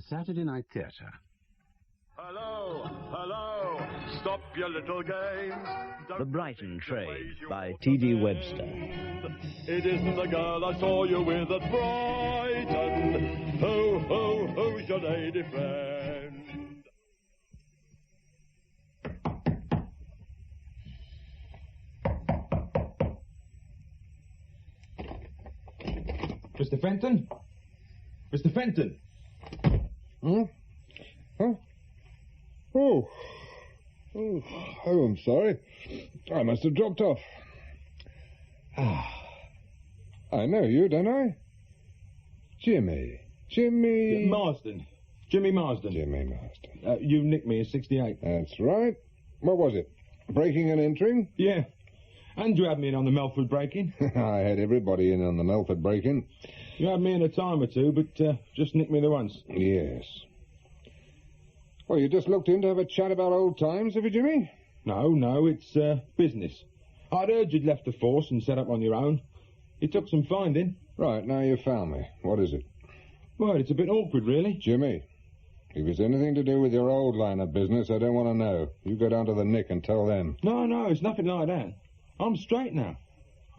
Saturday Night Theatre. Hello, hello, stop your little game. The Brighton Trade by T.D. Webster. It isn't the girl I saw you with at Brighton. Ho, ho, who's your lady friend? Mr. Fenton? Mr. Fenton? Hmm? Huh? Oh, I'm sorry. I must have dropped off. I know you, don't I? Jimmy. Marsden. Jimmy Marsden. Jimmy Marsden. You nicked me in 68. That's right. What was it? Breaking and entering? Yeah. And you had me in on the Melford break-in. I had everybody in on the Melford break-in. You had me in a time or two, but just nicked me the once. Yes. Well, you just looked in to have a chat about old times, have you, Jimmy? No, it's business. I'd heard you'd left the force and set up on your own. It took some finding. Right, now you found me. What is it? Well, it's a bit awkward, really. Jimmy, if it's anything to do with your old line of business, I don't want to know. You go down to the Nick and tell them. No, it's nothing like that. I'm straight now.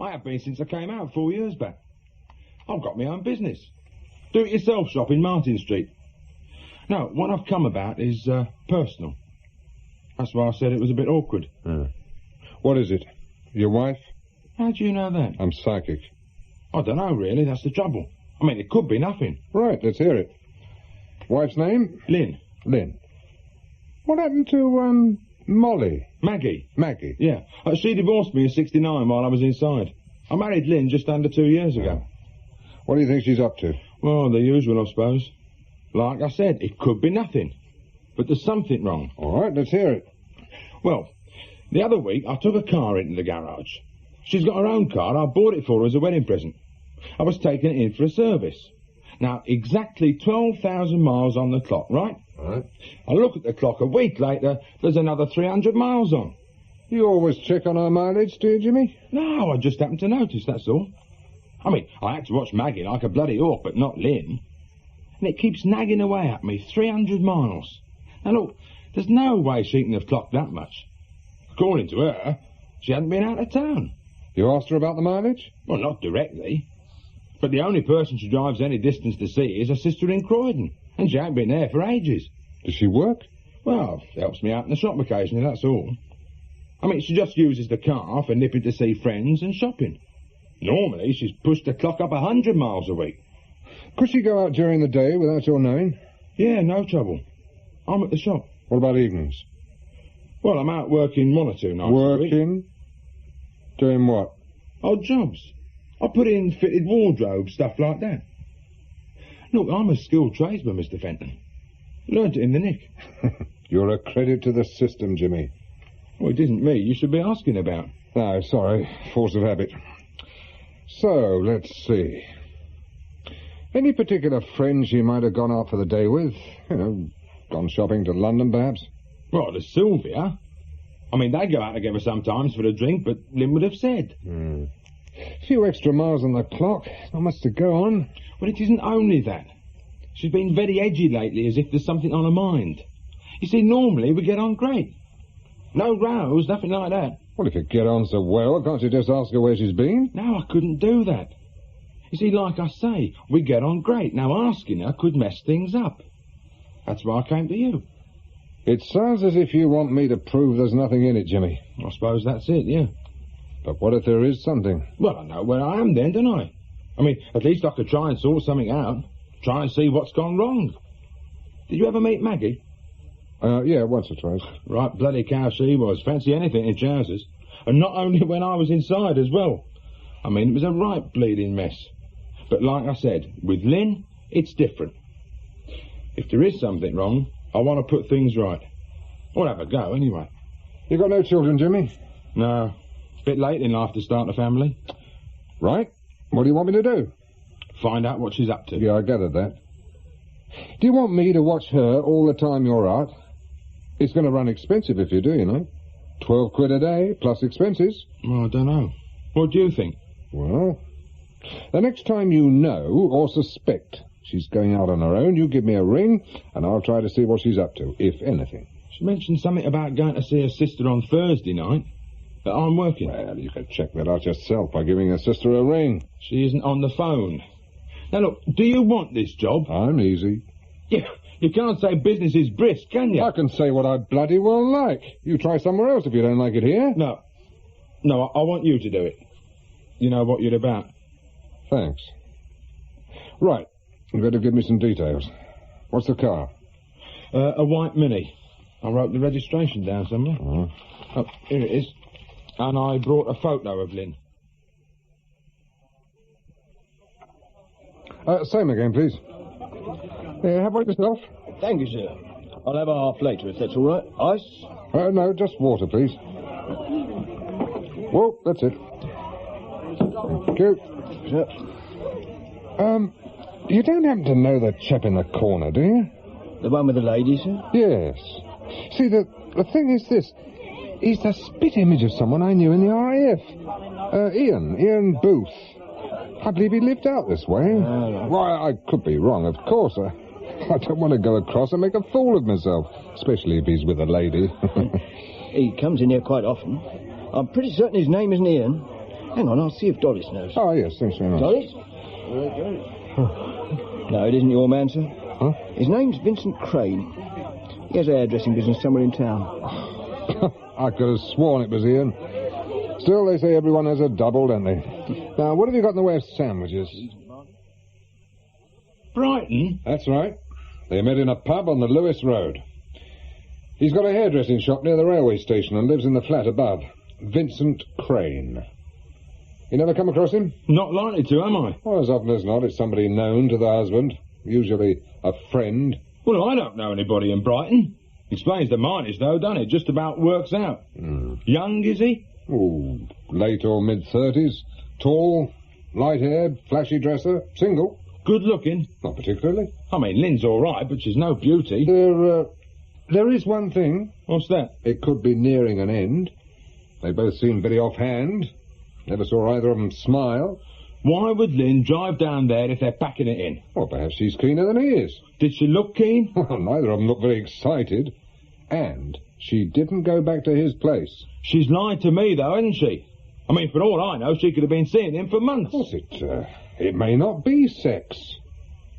I have been since I came out 4 years back. I've got my own business. Do-it-yourself shop in Martin Street. No, what I've come about is personal. That's why I said it was a bit awkward. What is it? Your wife? How do you know that? I'm psychic. I don't know, really. That's the trouble. I mean, it could be nothing. Right, let's hear it. Wife's name? Lynn. Lynn. What happened to, Molly? Maggie. Maggie? Yeah. She divorced me in 69 while I was inside. I married Lynn just under 2 years ago. What do you think she's up to? Well, the usual, I suppose. Like I said, it could be nothing. But there's something wrong. All right, let's hear it. Well, the other week I took a car into the garage. She's got her own car. I bought it for her as a wedding present. I was taking it in for a service. Now, exactly 12,000 miles on the clock, right? Right. I look at the clock a week later, there's another 300 miles on. You always check on our mileage, do you, Jimmy? No, I just happened to notice, that's all. I mean, I had to watch Maggie like a bloody hawk, but not Lynn. And it keeps nagging away at me, 300 miles. Now, look, there's no way she can have clocked that much. According to her, she hadn't been out of town. You asked her about the mileage? Well, not directly. But the only person she drives any distance to see is her sister in Croydon, and she ain't been there for ages. Does she work? Well, helps me out in the shop occasionally, that's all. I mean, she just uses the car for nipping to see friends and shopping. Normally, she's pushed the clock up 100 miles a week. Could she go out during the day without your knowing? Yeah, no trouble. I'm at the shop. What about evenings? Well, I'm out working 1 or 2 nights a week. Working? Doing what? Odd jobs. I put in fitted wardrobe, stuff like that. Look, I'm a skilled tradesman, Mr. Fenton. Learned it in the Nick. You're a credit to the system, Jimmy. Well, it isn't me you should be asking about. No, sorry. Force of habit. So, let's see. Any particular friends you might have gone out for the day with? You know, gone shopping to London, perhaps? Well, there's Sylvia. I mean, they go out together sometimes for a drink, but Lynn would have said. A few extra miles on the clock. Not much to go on. Well, it isn't only that. She's been very edgy lately, as if there's something on her mind. You see, normally we get on great. No rows, nothing like that. Well, if you get on so well, can't you just ask her where she's been? No, I couldn't do that. You see, like I say, we get on great. Now, asking her could mess things up. That's why I came to you. It sounds as if you want me to prove there's nothing in it, Jimmy. I suppose that's it, yeah. But what if there is something? Well, I know where I am then, don't I? I mean, at least I could try and sort something out. Try and see what's gone wrong. Did you ever meet Maggie? Yeah, once or twice. Right bloody cow she was. Fancy anything in trousers. And not only when I was inside as well. I mean, it was a right bleeding mess. But like I said, with Lynn, it's different. If there is something wrong, I want to put things right. I'll have a go, anyway. You got no children, Jimmy? No. It's a bit late in life to start a family. Right. What do you want me to do? Find out what she's up to. Yeah, I gathered that. Do you want me to watch her all the time you're out? It's going to run expensive if you do, you know. 12 quid a day, plus expenses. Well, I don't know. What do you think? Well, the next time you know or suspect she's going out on her own, you give me a ring, and I'll try to see what she's up to, if anything. She mentioned something about going to see her sister on Thursday night, but I'm working. Well, you could check that out yourself by giving her sister a ring. She isn't on the phone. Now, look, do you want this job? I'm easy. Yeah, you can't say business is brisk, can you? I can say what I bloody well like. You try somewhere else if you don't like it here. No, I want you to do it. You know what you're about. Thanks. Right, you've got to give me some details. What's the car? A white Mini. I wrote the registration down somewhere. Oh, here it is. And I brought a photo of Lynn. Same again, please. How about yourself? Thank you, sir. I'll have a half later, if that's all right. Ice? No, just water, please. Whoa, that's it. Thank you. Sir. You don't happen to know the chap in the corner, do you? The one with the lady, sir? Yes. See, the thing is this. He's the spit image of someone I knew in the RAF. Ian Booth. I believe he lived out this way. Why, I could be wrong, of course. I don't want to go across and make a fool of myself, especially if he's with a lady. He comes in here quite often. I'm pretty certain his name isn't Ian. Hang on, I'll see if Doris knows. Oh, yes, thanks very much. Doris? No, it isn't your man, sir. Huh? His name's Vincent Crane. He has a hairdressing business somewhere in town. I could have sworn it was Ian. Still, they say everyone has a double, don't they? Now, what have you got in the way of sandwiches? Brighton? That's right. They met in a pub on the Lewis Road. He's got a hairdressing shop near the railway station and lives in the flat above. Vincent Crane. You never come across him? Not likely to, am I? Well, as often as not, it's somebody known to the husband. Usually a friend. Well, I don't know anybody in Brighton. Explains the mileage, though, doesn't it? Just about works out. Young, is he? Oh, late or mid-30s. Tall, light-haired, flashy dresser, single. Good looking? Not particularly. I mean, Lynn's all right, but she's no beauty. There is one thing. What's that? It could be nearing an end. They both seem very offhand. Never saw either of them smile. Why would Lynn drive down there if they're packing it in? Well, perhaps she's keener than he is. Did she look keen? Well, neither of them looked very excited. And she didn't go back to his place. She's lied to me, though, hasn't she? I mean, for all I know, she could have been seeing him for months. Of course, it may not be sex.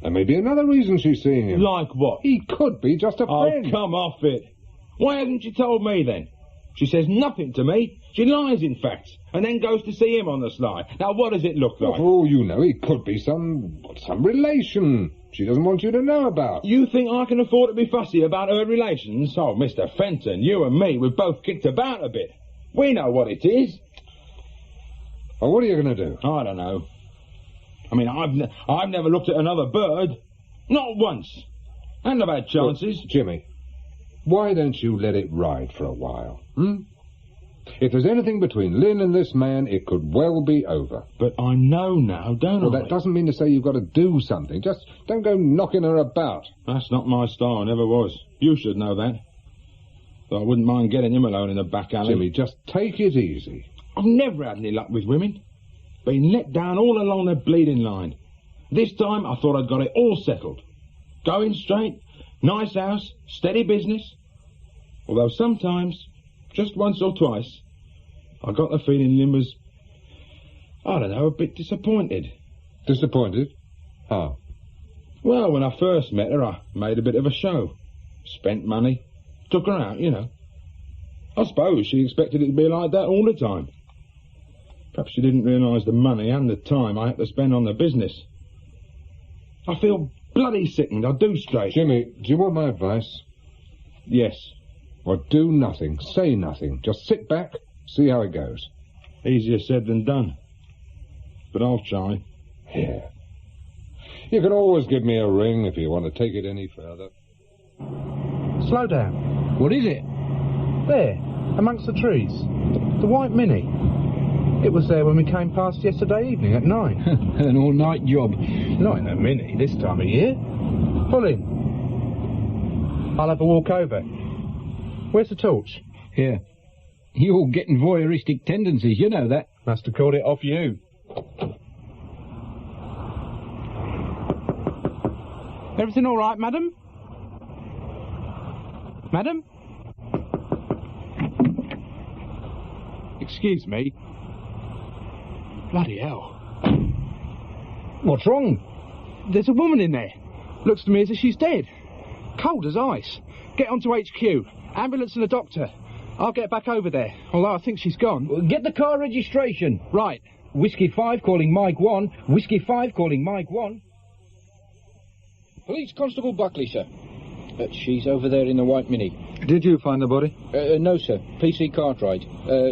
There may be another reason she's seeing him. Like what? He could be just a friend. Oh, come off it. Why hasn't she told me, then? She says nothing to me. She lies, in fact, and then goes to see him on the sly. Now, what does it look like? Well, for all you know, he could be some relation she doesn't want you to know about. You think I can afford to be fussy about her relations? Oh, Mr. Fenton, you and me, we've both kicked about a bit. We know what it is. Well, what are you going to do? I don't know. I mean, I've never looked at another bird. Not once. And I've had chances. Look, Jimmy, why don't you let it ride for a while, If there's anything between Lynn and this man, it could well be over. But I know now, don't I? Well, that doesn't mean to say you've got to do something. Just don't go knocking her about. That's not my style, never was. You should know that. But I wouldn't mind getting him alone in the back alley. Jimmy, just take it easy. I've never had any luck with women. Been let down all along the bleeding line. This time I thought I'd got it all settled. Going straight, nice house, steady business. Although sometimes, just once or twice, I got the feeling Lynn was, I don't know, a bit disappointed. Disappointed? How? Well, when I first met her, I made a bit of a show. Spent money. Took her out, you know. I suppose she expected it to be like that all the time. Perhaps she didn't realise the money and the time I had to spend on the business. I feel bloody sickened, I do straight. Jimmy, do you want my advice? Yes. Well, do nothing, say nothing. Just sit back, see how it goes. Easier said than done. But I'll try. Yeah. You can always give me a ring if you want to take it any further. Slow down. What is it? There, amongst the trees. The white Mini. It was there when we came past yesterday evening at 9. An all-night job. Not in a Mini this time of year. Pull in. I'll have a walk over. Where's the torch? Here. You're getting voyeuristic tendencies, you know that. Must have called it off you. Everything all right, madam? Madam? Excuse me. Bloody hell. What's wrong? There's a woman in there. Looks to me as if she's dead. Cold as ice. Get onto HQ. Ambulance and a doctor. I'll get back over there, although I think she's gone. Well, get the car registration. Right. Whiskey 5 calling Mike 1. Whiskey 5 calling Mike 1. Police Constable Buckley, sir. She's over there in the white Mini. Did you find the body? No, sir. PC Cartwright.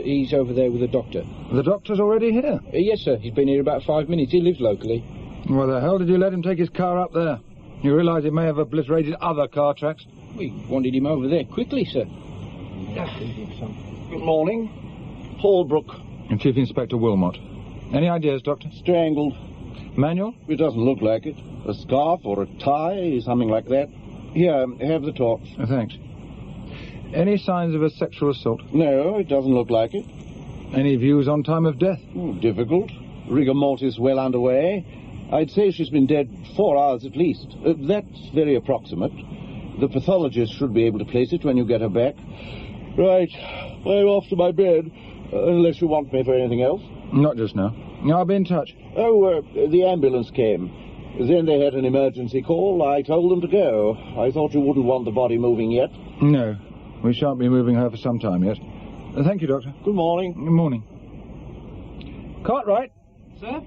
He's over there with the doctor. The doctor's already here? Yes, sir. He's been here about 5 minutes. He lives locally. Why the hell did you let him take his car up there? You realise it may have obliterated other car tracks? We wanted him over there quickly, sir. Good morning. Holbrook. And Chief Inspector Wilmot. Any ideas, Doctor? Strangled. Manual? It doesn't look like it. A scarf or a tie, something like that. Here, have the torch. Thanks. Any signs of a sexual assault? No, it doesn't look like it. Any views on time of death? Difficult. Rigor mortis well underway. I'd say she's been dead 4 hours at least. That's very approximate. The pathologist should be able to place it when you get her back. Right. I'm off to my bed. Unless you want me for anything else. Not just now. I'll be in touch. Oh, the ambulance came. Then they had an emergency call. I told them to go. I thought you wouldn't want the body moving yet. No. We shan't be moving her for some time yet. Thank you, Doctor. Good morning. Good morning. Cartwright. Sir?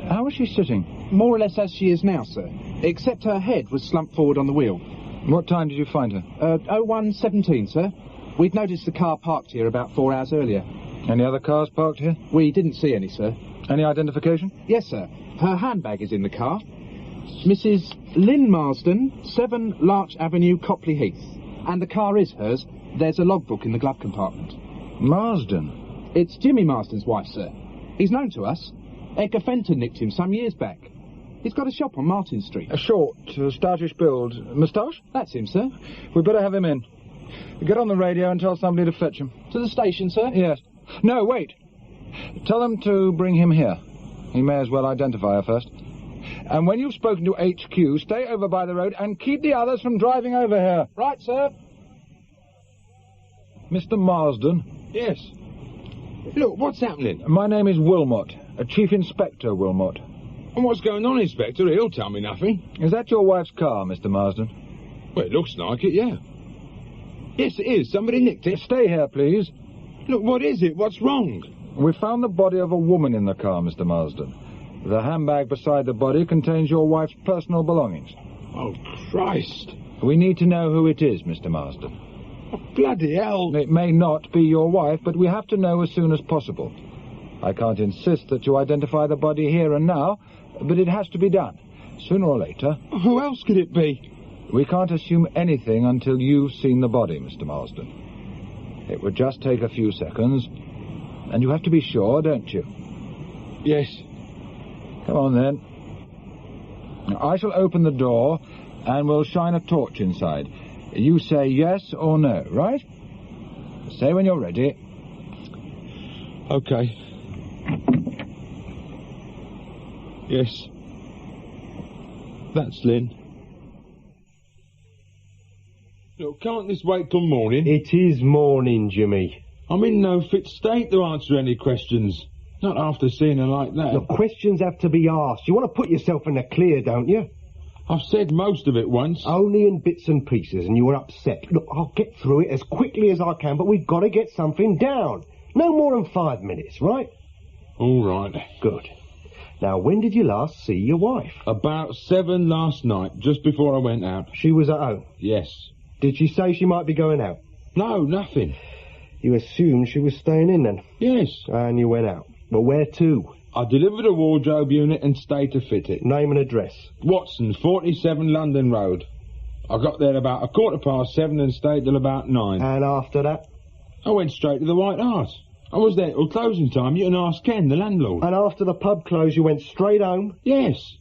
How was she sitting? More or less as she is now, sir. Except her head was slumped forward on the wheel. What time did you find her? 01:17, sir. We'd noticed the car parked here about 4 hours earlier. Any other cars parked here? We didn't see any, sir. Any identification? Yes, sir. Her handbag is in the car. Mrs. Lynn Marsden, 7 Larch Avenue, Copley Heath. And the car is hers. There's a logbook in the glove compartment. Marsden? It's Jimmy Marsden's wife, sir. He's known to us. Edgar Fenton nicked him some years back. He's got a shop on Martin Street. A short, stoutish build. Moustache? That's him, sir. We'd better have him in. Get on the radio and tell somebody to fetch him. To the station, sir? Yes. No, wait. Tell them to bring him here. He may as well identify her first. And when you've spoken to HQ, stay over by the road and keep the others from driving over here. Right, sir. Mr. Marsden? Yes. Look, what's happening? My name is Wilmot, Chief Inspector Wilmot. And what's going on, Inspector? He'll tell me nothing. Is that your wife's car, Mr. Marsden? Well, it looks like it, yeah. Yes, it is. Somebody nicked it. Stay here, please. Look, what is it? What's wrong? We found the body of a woman in the car, Mr. Marsden. The handbag beside the body contains your wife's personal belongings. Oh, Christ. We need to know who it is, Mr. Marsden. Oh, bloody hell. It may not be your wife, but we have to know as soon as possible. I can't insist that you identify the body here and now, but it has to be done, sooner or later. Who else could it be? We can't assume anything until you've seen the body, Mr. Marsden. It would just take a few seconds, and you have to be sure, don't you? Yes. Come on, then. I shall open the door, and we'll shine a torch inside. You say yes or no, right? Say when you're ready. Okay. Yes. That's Lynn. Look, can't this wait till morning? It is morning, Jimmy. I'm in no fit state to answer any questions. Not after seeing her like that. The questions have to be asked. You want to put yourself in the clear, don't you? I've said most of it once. Only in bits and pieces, and you were upset. Look, I'll get through it as quickly as I can, but we've got to get something down. No more than 5 minutes, right? All right. Good. Now, when did you last see your wife? About 7 last night, just before I went out. She was at home? Yes. Did she say she might be going out? No, nothing. You assumed she was staying in then? Yes. And you went out. But where to? I delivered a wardrobe unit and stayed to fit it. Name and address? Watson, 47 London Road. I got there about 7:15 and stayed till about 9. And after that? I went straight to the White Hart. I was there till closing time. You can ask Ken, the landlord. And after the pub closed, you went straight home? Yes.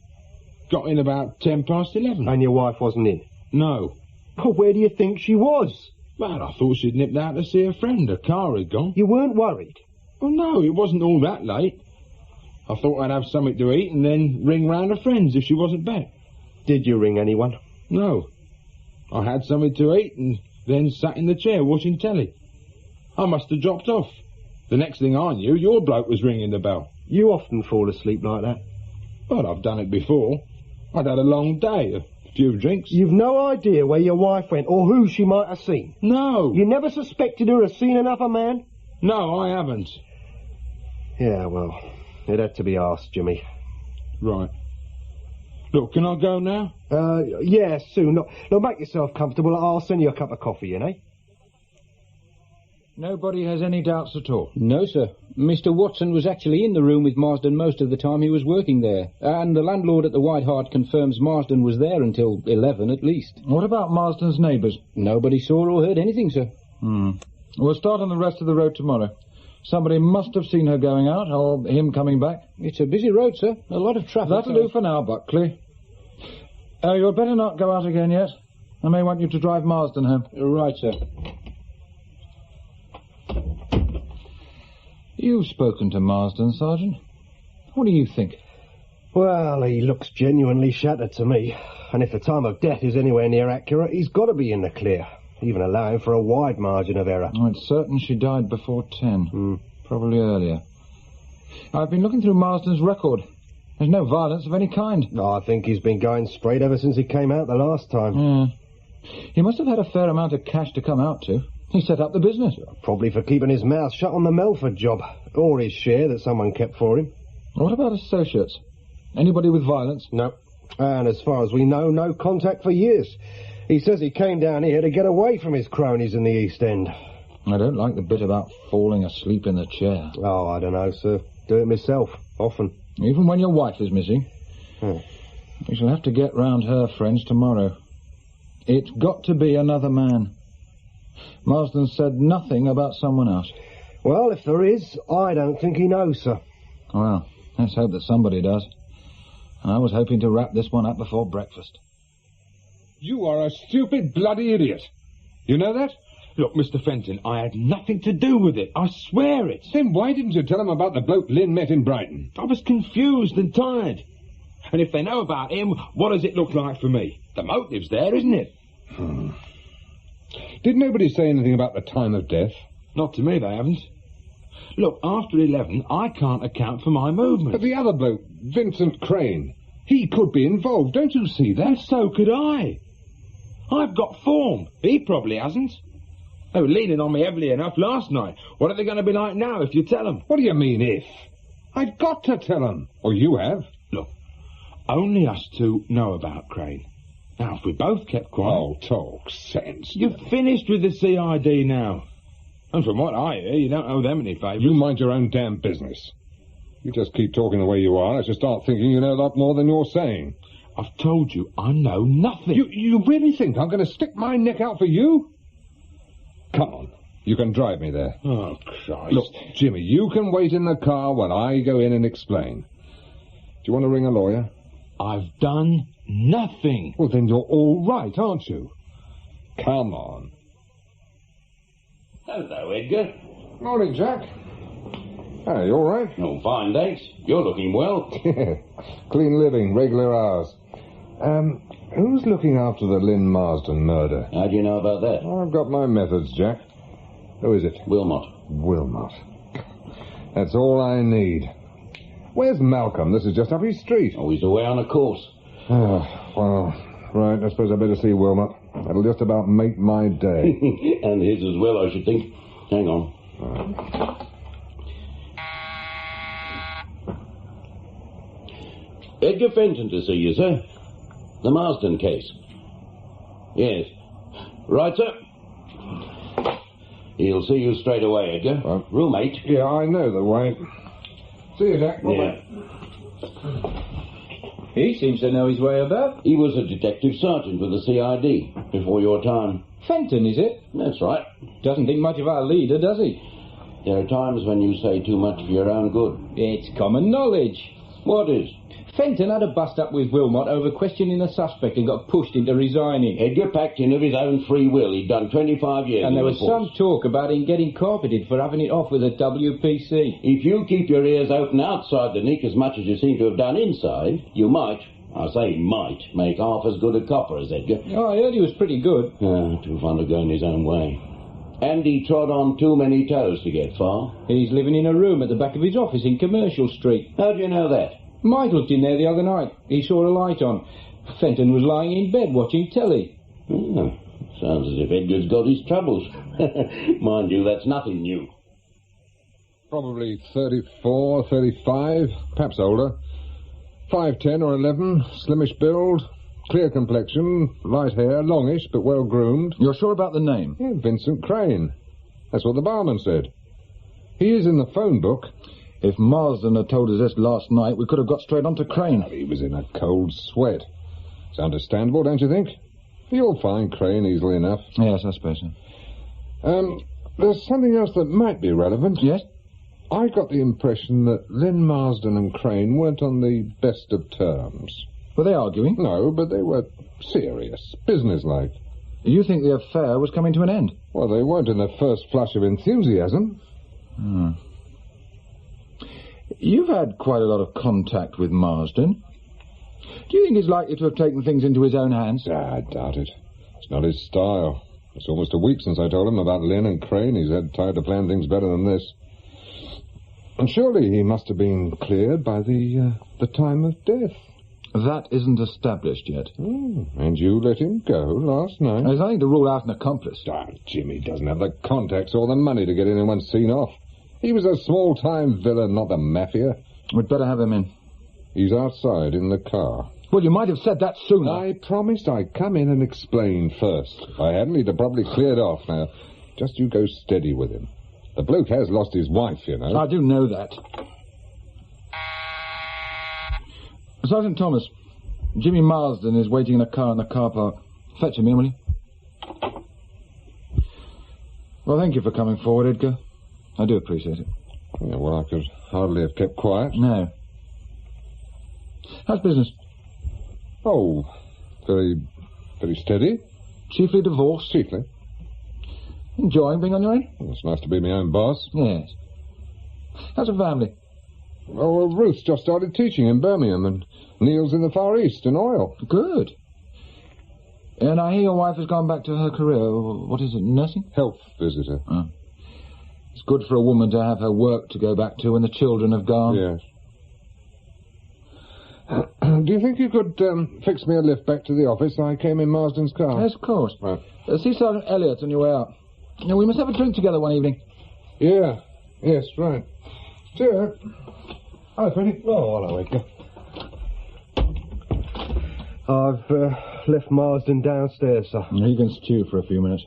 Got in about 11:10. And your wife wasn't in? No. Well, where do you think she was? Well, I thought she'd nipped out to see a friend. Her car had gone. You weren't worried? Well, no, it wasn't all that late. I thought I'd have something to eat and then ring round her friends if she wasn't back. Did you ring anyone? No. I had something to eat and then sat in the chair watching telly. I must have dropped off. The next thing I knew, your bloke was ringing the bell. You often fall asleep like that. Well, I've done it before. I'd had a long day, a few drinks. You've no idea where your wife went or who she might have seen. No. You never suspected her of seeing another man? No, I haven't. Yeah, well, it had to be asked, Jimmy. Right. Look, can I go now? Yeah, soon. Look, make yourself comfortable. I'll send you a cup of coffee, eh? Nobody has any doubts at all? No, sir. Mr. Watson was actually in the room with Marsden most of the time he was working there. And the landlord at the White Hart confirms Marsden was there until 11 at least. What about Marsden's neighbours? Nobody saw or heard anything, sir. We'll start on the rest of the road tomorrow. Somebody must have seen her going out, or him coming back. It's a busy road, sir. A lot of traffic. That'll do for now, Buckley. You'd better not go out again yet. I may want you to drive Marsden home. Right, sir. You've spoken to Marsden, Sergeant. What do you think? Well, he looks genuinely shattered to me. And if the time of death is anywhere near accurate, he's got to be in the clear, even allowing for a wide margin of error. Oh, it's certain she died before 10. Probably earlier. I've been looking through Marsden's record. There's no violence of any kind. I think he's been going straight ever since he came out the last time. Yeah. He must have had a fair amount of cash to come out to. He set up the business. Probably for keeping his mouth shut on the Melford job, or his share that someone kept for him. What about associates? Anybody with violence? No. And as far as we know, no contact for years. He says he came down here to get away from his cronies in the East End. I don't like the bit about falling asleep in the chair. Oh, I don't know, sir. Do it myself, often. Even when your wife is missing. We shall have to get round her friends tomorrow. It's got to be another man. Marsden said nothing about someone else. Well, if there is, I don't think he knows, sir. Well, let's hope that somebody does. And I was hoping to wrap this one up before breakfast. You are a stupid bloody idiot. You know that? Look, Mr. Fenton, I had nothing to do with it. I swear it. Then why didn't you tell him about the bloke Lynn met in Brighton? I was confused and tired. And if they know about him, what does it look like for me? The motive's there, isn't it? Did nobody say anything about the time of death? Not to me, they haven't. Look, after 11, I can't account for my movements. But the other bloke, Vincent Crane, he could be involved, don't you see that? And so could I. I've got form. He probably hasn't. They were leaning on me heavily enough last night. What are they going to be like now if you tell them? What do you mean, if? I've got to tell them. Or you have. Look, only us two know about Crane. Now, if we both kept quiet... Oh, talk sense. You've finished with the CID now. And from what I hear, you don't owe them any favours. You mind your own damn business. You just keep talking the way you are, I should start thinking you know a lot more than you're saying. I've told you, I know nothing. You really think I'm going to stick my neck out for you? Come on, you can drive me there. Oh, Christ. Look, Jimmy, you can wait in the car while I go in and explain. Do you want to ring a lawyer? I've done nothing. Well, then you're all right, aren't you? Come on. Hello, Edgar. Morning, Jack. Hey, you all right? Oh, fine, thanks. You're looking well. Clean living, regular hours. Who's looking after the Lynn Marsden murder? How do you know about that? I've got my methods, Jack. Who is it? Wilmot. Wilmot. That's all I need. Where's Malcolm? This is just up his street. Oh, he's away on a course. Well, right, I suppose I better see Wilmot. That'll just about make my day. And his as well, I should think. Hang on. Edgar Fenton to see you, sir. The Marsden case. Yes. Right, sir. He'll see you straight away, Edgar. Room 8. Yeah, I know the way. See you, Jack. Yeah. He seems to know his way about. He was a detective sergeant with the CID before your time. Fenton, is it? That's right. Doesn't think much of our leader, does he? There are times when you say too much for your own good. It's common knowledge. What is? Fenton had a bust-up with Wilmot over questioning the suspect and got pushed into resigning. Edgar packed in of his own free will. He'd done 25 years and there in was the force. some talk about him getting carpeted for having it off with the WPC. If you keep your ears open outside the nick as much as you seem to have done inside, you might, I say might make half as good a copper as Edgar. Oh, I heard he was pretty good. Too fond of going his own way. And he trod on too many toes to get far. He's living in a room at the back of his office in Commercial Street. How do you know that? Mike looked in there the other night. He saw a light on. Fenton was lying in bed watching telly. Oh, sounds as if Edgar's got his troubles. Mind you, that's nothing new. Probably 34, 35, perhaps older. 5'10" or 11, slimish build, clear complexion, light hair, longish but well groomed. You're sure about the name? Yeah, Vincent Crane. That's what the barman said. He is in the phone book. If Marsden had told us this last night, we could have got straight on to Crane. Well, he was in a cold sweat. It's understandable, don't you think? You'll find Crane easily enough. Yes, I suppose so. There's something else that might be relevant. Yes? I got the impression that Lynn Marsden and Crane weren't on the best of terms. Were they arguing? No, but they were serious, businesslike. You think the affair was coming to an end? Well, they weren't in the first flush of enthusiasm. You've had quite a lot of contact with Marsden. Do you think he's likely to have taken things into his own hands? I doubt it. It's not his style. It's almost a week since I told him about Lynn and Crane. He's had time to plan things better than this. And surely he must have been cleared by the time of death. That isn't established yet. And you let him go last night? There's nothing to rule out an accomplice. Jimmy doesn't have the contacts or the money to get anyone seen off. He was a small-time villain, not the mafia. We'd better have him in. He's outside in the car. Well, you might have said that sooner. I promised I'd come in and explain first. If I hadn't, he'd have probably cleared off. Now, just you go steady with him. The bloke has lost his wife, you know. I do know that. Sergeant Thomas, Jimmy Marsden is waiting in a car in the car park. Fetch him in, will you? Well, thank you for coming forward, Edgar. I do appreciate it. Yeah, well, I could hardly have kept quiet. No. How's business? Oh, very steady. Chiefly divorce? Chiefly. Enjoying being on your own? Well, it's nice to be my own boss. Yes. How's the family? Oh, well, Ruth's just started teaching in Birmingham, and Neil's in the Far East in oil. Good. And I hear your wife has gone back to her career. What is it, nursing? Health visitor. Oh. It's good for a woman to have her work to go back to when the children have gone. Yes. Do you think you could fix me a lift back to the office? I came in Marsden's car. Yes, of course. Right. See Sergeant Elliot on your way out. Now, we must have a drink together one evening. Yeah. Yes, right. Cheers. Hi, Freddie. Oh, hello, Edgar. I've left Marsden downstairs, sir. You can stew for a few minutes.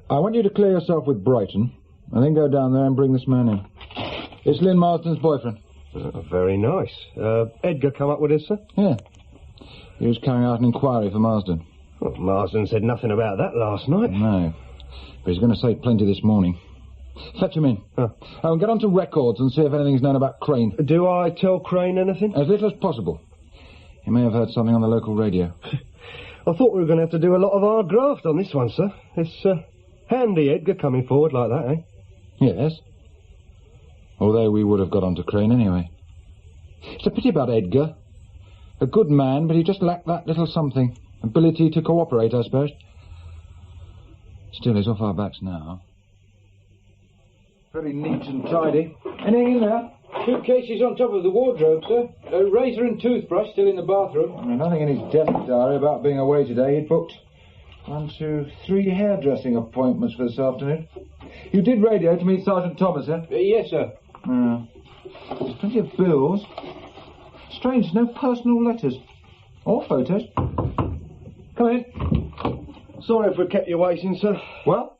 I want you to clear yourself with Brighton, and then go down there and bring this man in. It's Lynn Marsden's boyfriend. Very nice. Edgar come up with us, sir? Yeah. He was carrying out an inquiry for Marsden. Well, Marsden said nothing about that last night. No. But he's going to say plenty this morning. Fetch him in. Huh. Oh, and get onto records and see if anything's known about Crane. Do I tell Crane anything? As little as possible. He may have heard something on the local radio. I thought we were going to have to do a lot of our graft on this one, sir. It's handy, Edgar, coming forward like that, eh? Yes. Although we would have got onto Crane anyway. It's a pity about Edgar. A good man, but he just lacked that little something. Ability to cooperate, I suppose. Still, he's off our backs now. Very neat and tidy. Anything in there? Suitcases on top of the wardrobe, sir. A razor and toothbrush still in the bathroom. Nothing in his desk diary about being away today. He'd booked 1, 2, 3 hairdressing appointments for this afternoon. You did radio to meet Sergeant Thomas, eh? Yes, sir. There's plenty of bills. Strange, no personal letters. Or photos. Come in. Sorry if we kept you waiting, sir. Well?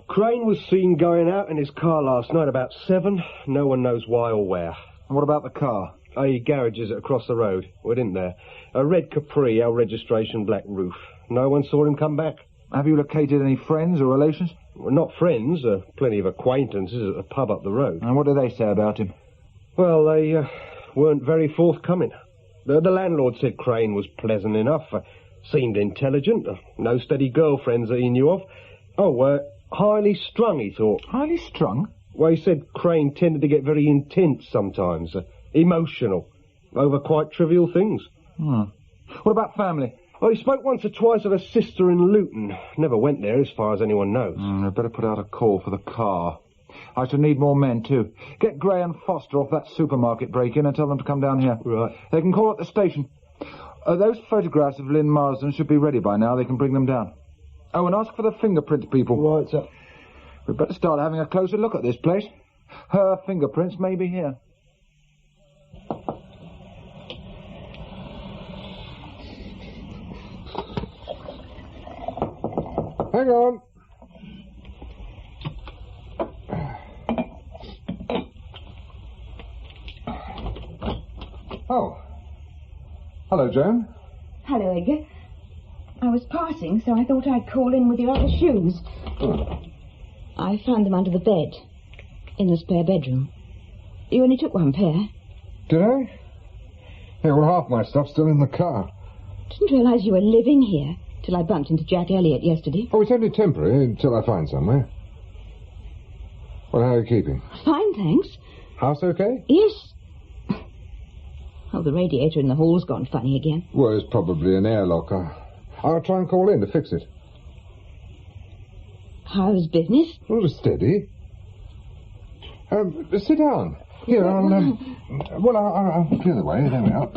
Crane was seen going out in his car last night about 7. No one knows why or where. And what about the car? A garage is across the road. We didn't there. A red Capri, our registration, black roof. No one saw him come back. Have you located any friends or relations? Well, not friends. Plenty of acquaintances at the pub up the road. And what do they say about him? Well, they weren't very forthcoming. The landlord said Crane was pleasant enough. Seemed intelligent. No steady girlfriends that he knew of. Highly strung, he thought. Highly strung? Well, he said Crane tended to get very intense sometimes. Emotional. Over quite trivial things. What about family? Oh, he spoke once or twice of a sister in Luton. Never went there, as far as anyone knows. I'd better put out a call for the car. I shall need more men, too. Get Gray and Foster off that supermarket break-in and tell them to come down here. Right. They can call at the station. Those photographs of Lynn Marsden should be ready by now. They can bring them down. Oh, and ask for the fingerprint people. Right, sir. We'd better start having a closer look at this place. Her fingerprints may be here. Hang on. Oh. Hello, Joan. Hello, Edgar. I was passing, so I thought I'd call in with your other shoes. Oh. I found them under the bed, in the spare bedroom. You only took one pair. Did I? Yeah, well, half my stuff's still in the car. Didn't realise you were living here till I bumped into Jack Elliott yesterday. Oh, it's only temporary until I find somewhere. Well, how are you keeping? Fine, thanks. House okay? Yes. Oh, the radiator in the hall's gone funny again. Well, it's probably an airlock. I'll try and call in to fix it. How's business? Oh, steady. Sit down. Here, I'll clear the way. There we are.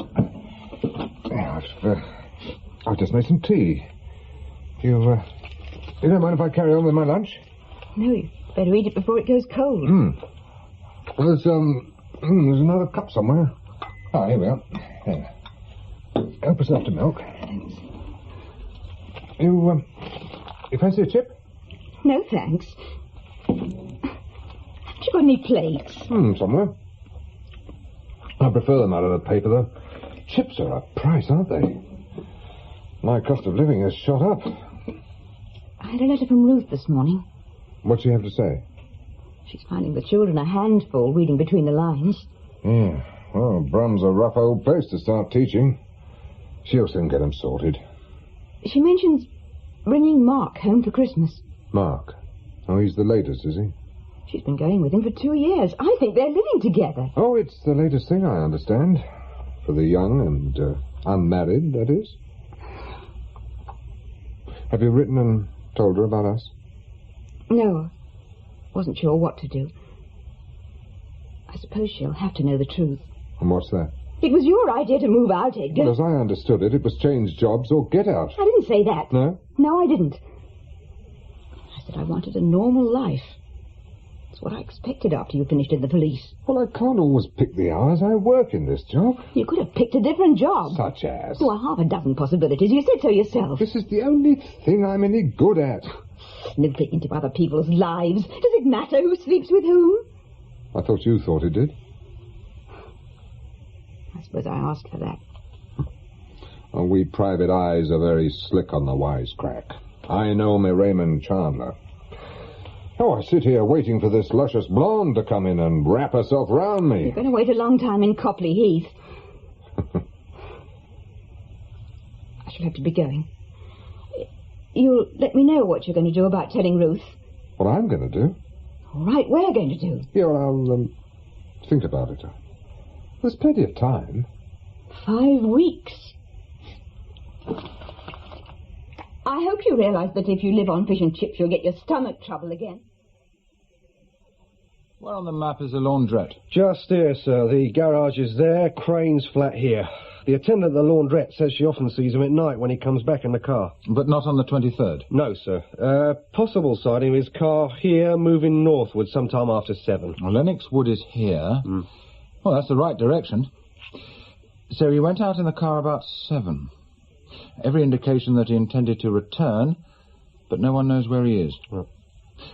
Yeah, I've just made some tea. You don't mind if I carry on with my lunch? No, you better eat it before it goes cold. Well, there's another cup somewhere. Ah, here we are. There. Help yourself to milk. Thanks. You fancy a chip? No, thanks. Haven't you got any plates? Somewhere. I prefer them out of the paper, though. Chips are a price, aren't they? My cost of living has shot up. I had a letter from Ruth this morning. What'd she have to say? She's finding the children a handful, reading between the lines. Yeah. Well, Brum's a rough old place to start teaching. She'll soon get them sorted. She mentions bringing Mark home for Christmas. Mark? Oh, he's the latest, is he? She's been going with him for 2 years. I think they're living together. Oh, it's the latest thing, I understand. For the young and unmarried, that is. Have you written and told her about us? No. Wasn't sure what to do. I suppose she'll have to know the truth. And what's that? It was your idea to move out, Edgar. Well, as I understood it, it was change jobs or get out. I didn't say that. No? No, I didn't. I said I wanted a normal life. It's what I expected after you finished in the police. Well, I can't always pick the hours I work in this job. You could have picked a different job. Such as? Well, half a dozen possibilities. You said so yourself. This is the only thing I'm any good at. Snooping into other people's lives. Does it matter who sleeps with whom? I thought you thought it did. I suppose I asked for that. Oh, we private eyes are very slick on the wisecrack. I know me Raymond Chandler. Oh, I sit here waiting for this luscious blonde to come in and wrap herself round me. You're going to wait a long time in Copley Heath. I shall have to be going. You'll let me know what you're going to do about telling Ruth. What I'm going to do? All right, we're going to do. Yeah, well, I'll think about it. There's plenty of time. 5 weeks. I hope you realise that if you live on fish and chips, you'll get your stomach trouble again. Where on the map is the laundrette? Just here, sir. The garage is there, Crane's flat here. The attendant at the laundrette says she often sees him at night when he comes back in the car. But not on the 23rd? No, sir. Possible sighting of his car here, moving northward sometime after 7. Well, Lennox Wood is here. Well, that's the right direction. So he went out in the car about 7. Every indication that he intended to return, but no one knows where he is. Well,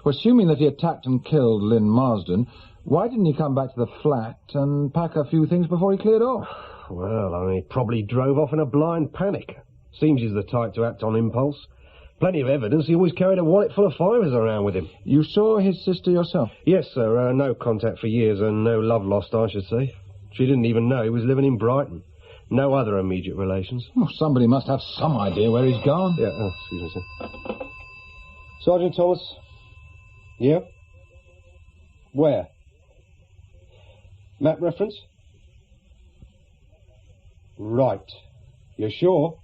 assuming that he attacked and killed Lynn Marsden, why didn't he come back to the flat and pack a few things before he cleared off? Well, I mean, he probably drove off in a blind panic. Seems he's the type to act on impulse. Plenty of evidence. He always carried a wallet full of fivers around with him. You saw his sister yourself? Yes, sir. No contact for years and no love lost, I should say. She didn't even know he was living in Brighton. No other immediate relations. Oh, somebody must have some idea where he's gone. Yeah, excuse me, sir. Sergeant Thomas? Yeah? Where? Map reference? Right. You sure?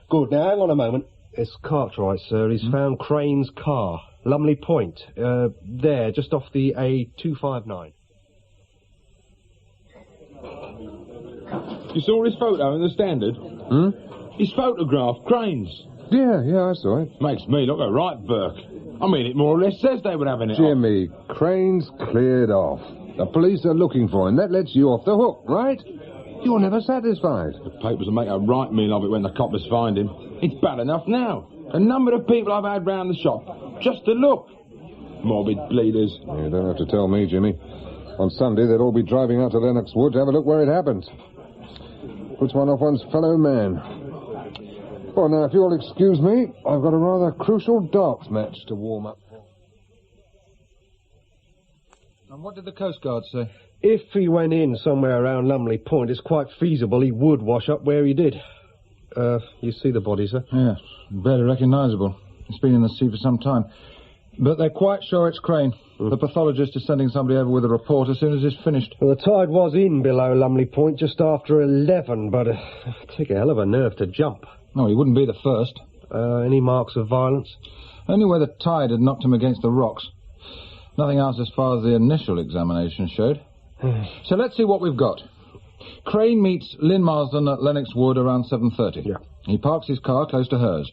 Good, now hang on a moment. It's Cartwright, sir. He's found Crane's car. Lumley Point. There, just off the A259. You saw his photo in the Standard? His photograph, Crane's. Yeah, I saw it. Makes me look a right Burke. I mean, it more or less says they were having it Jimmy, Crane's cleared off. The police are looking for him. That lets you off the hook, right? You're never satisfied. The papers will make a right meal of it when the coppers find him. It's bad enough now. A number of people I've had round the shop, just to look. Morbid bleeders. You don't have to tell me, Jimmy. On Sunday, they'd all be driving out to Lennox Wood to have a look where it happened. Puts one off one's fellow man. Well, now, if you'll excuse me, I've got a rather crucial darts match to warm up for. And what did the Coast Guard say? If he went in somewhere around Lumley Point, it's quite feasible he would wash up where he did. You see the body, sir? Yes, barely recognisable. It's been in the sea for some time. But they're quite sure it's Crane. The pathologist is sending somebody over with a report as soon as it's finished. Well, the tide was in below Lumley Point just after 11, but it took a hell of a nerve to jump. No, he wouldn't be the first. Any marks of violence? Only where the tide had knocked him against the rocks. Nothing else as far as the initial examination showed. So let's see what we've got. Crane meets Lynn Marsden at Lennox Wood around 7:30. Yeah. He parks his car close to hers.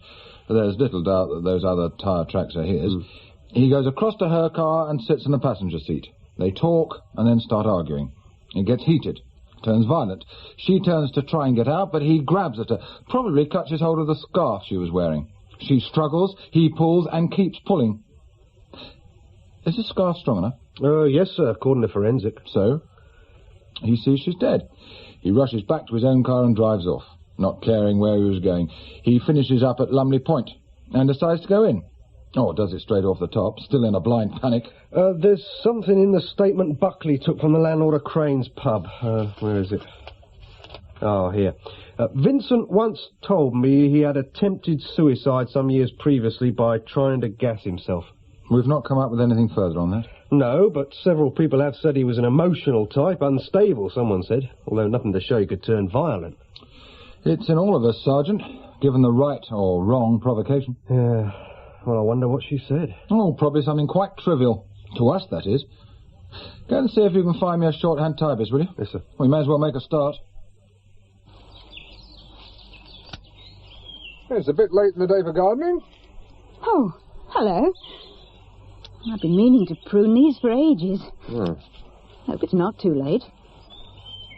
There's little doubt that those other tyre tracks are his. He goes across to her car and sits in the passenger seat. They talk and then start arguing. It gets heated, turns violent. She turns to try and get out, but he grabs at her, probably catches hold of the scarf she was wearing. She struggles, he pulls and keeps pulling. Is the scarf strong enough? Yes, sir, according to forensic. So? He sees she's dead. He rushes back to his own car and drives off, not caring where he was going. He finishes up at Lumley Point and decides to go in. Oh, does it straight off the top, still in a blind panic. There's something in the statement Buckley took from the landlord of Crane's pub. Where is it? Oh, here. Vincent once told me he had attempted suicide some years previously by trying to gas himself. We've not come up with anything further on that. No, but several people have said he was an emotional type, unstable, someone said, although nothing to show he could turn violent. It's in all of us, Sergeant, given the right or wrong provocation. Yeah, well, I wonder what she said. Oh, probably something quite trivial. To us, that is. Go and see if you can find me a shorthand typist, will you? Yes, sir. We may as well make a start. It's a bit late in the day for gardening. Oh, hello. I've been meaning to prune these for ages. Hope it's not too late.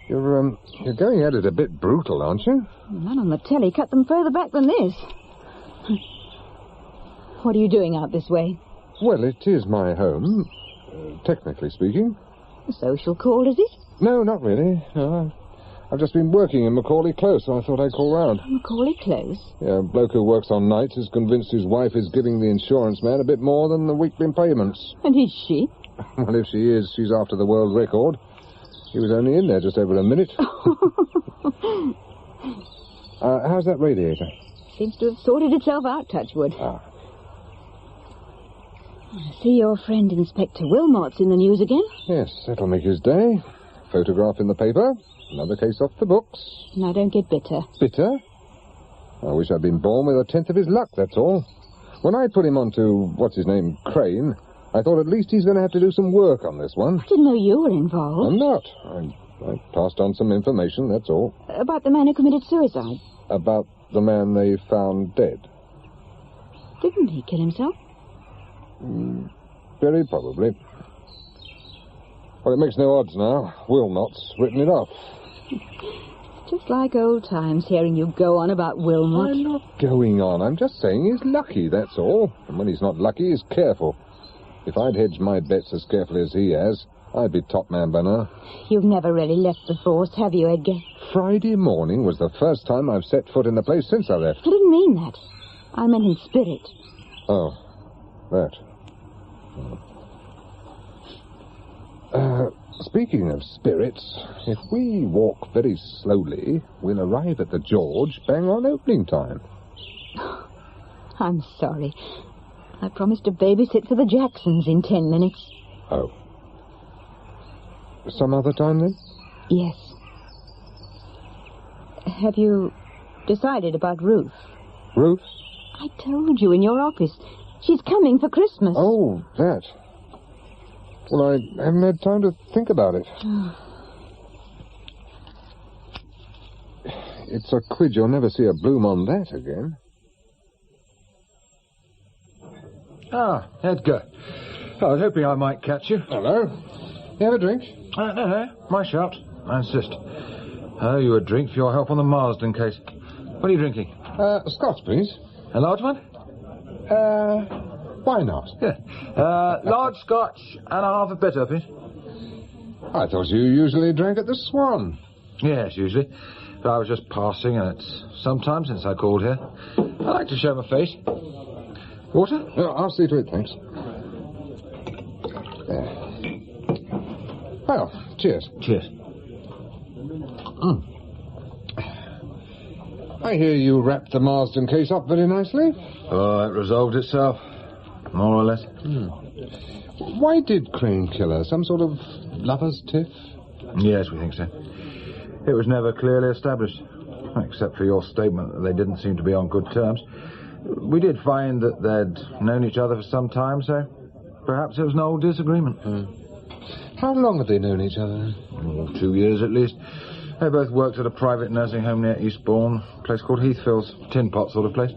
You're going at it a bit brutal, aren't you? The man on the telly cut them further back than this. What are you doing out this way? Well, it is my home, technically speaking. A social call, is it? No, not really. No, I've just been working in Macaulay Close, so I thought I'd call round. Macaulay Close? Yeah, a bloke who works on nights is convinced his wife is giving the insurance man a bit more than the weekly payments. And is she? Well, if she is, she's after the world record. He was only in there just over a minute. How's that radiator? Seems to have sorted itself out, Touchwood. I see your friend Inspector Wilmot's in the news again. Yes, that'll make his day. Photograph in the paper. Another case off the books. Now, don't get bitter. Bitter? I wish I'd been born with a tenth of his luck, that's all. When I put him on to, what's his name, Crane, I thought at least he's going to have to do some work on this one. I didn't know you were involved. I'm not. I passed on some information, that's all. About the man who committed suicide? About the man they found dead. Didn't he kill himself? Very probably. Well, it makes no odds now. Wilmot's written it off. Just like old times, hearing you go on about Wilmot. I'm not going on. I'm just saying he's lucky, that's all. And when he's not lucky, he's careful. If I'd hedged my bets as carefully as he has, I'd be top man by now. You've never really left the force, have you, Edgar? Friday morning was the first time I've set foot in the place since I left. I didn't mean that. I meant in spirit. Oh, that. Speaking of spirits, if we walk very slowly, we'll arrive at the George bang on opening time. I'm sorry. I promised to babysit for the Jacksons in 10 minutes. Oh. Some other time, then? Yes. Have you decided about Ruth. Ruth? I told you in your office. She's coming for Christmas. Oh, that. Well, I haven't had time to think about it. It's a quid you'll never see a bloom on that again. Ah, Edgar. I was hoping I might catch you. Hello. You have a drink? No. My shout. I insist. I owe you a drink for your help on the Marsden case. What are you drinking? Scotch, please. A large one? Why not? Large Scotch and a half a bitter, please. I thought you usually drank at the Swan. Yes, usually. But I was just passing, and it's some time since I called here. I like to show my face. Water? I'll see to it, thanks. There. Well, cheers. Cheers. I hear you wrapped the Marsden case up very nicely. Oh, it resolved itself, more or less. Why did Crane kill her? Some sort of lover's tiff? Yes, we think so. It was never clearly established, except for your statement that they didn't seem to be on good terms. We did find that they'd known each other for some time, so perhaps it was an old disagreement. How long had they known each other? 2 years at least. They both worked at a private nursing home near Eastbourne, a place called Heathfields, tin pot sort of place.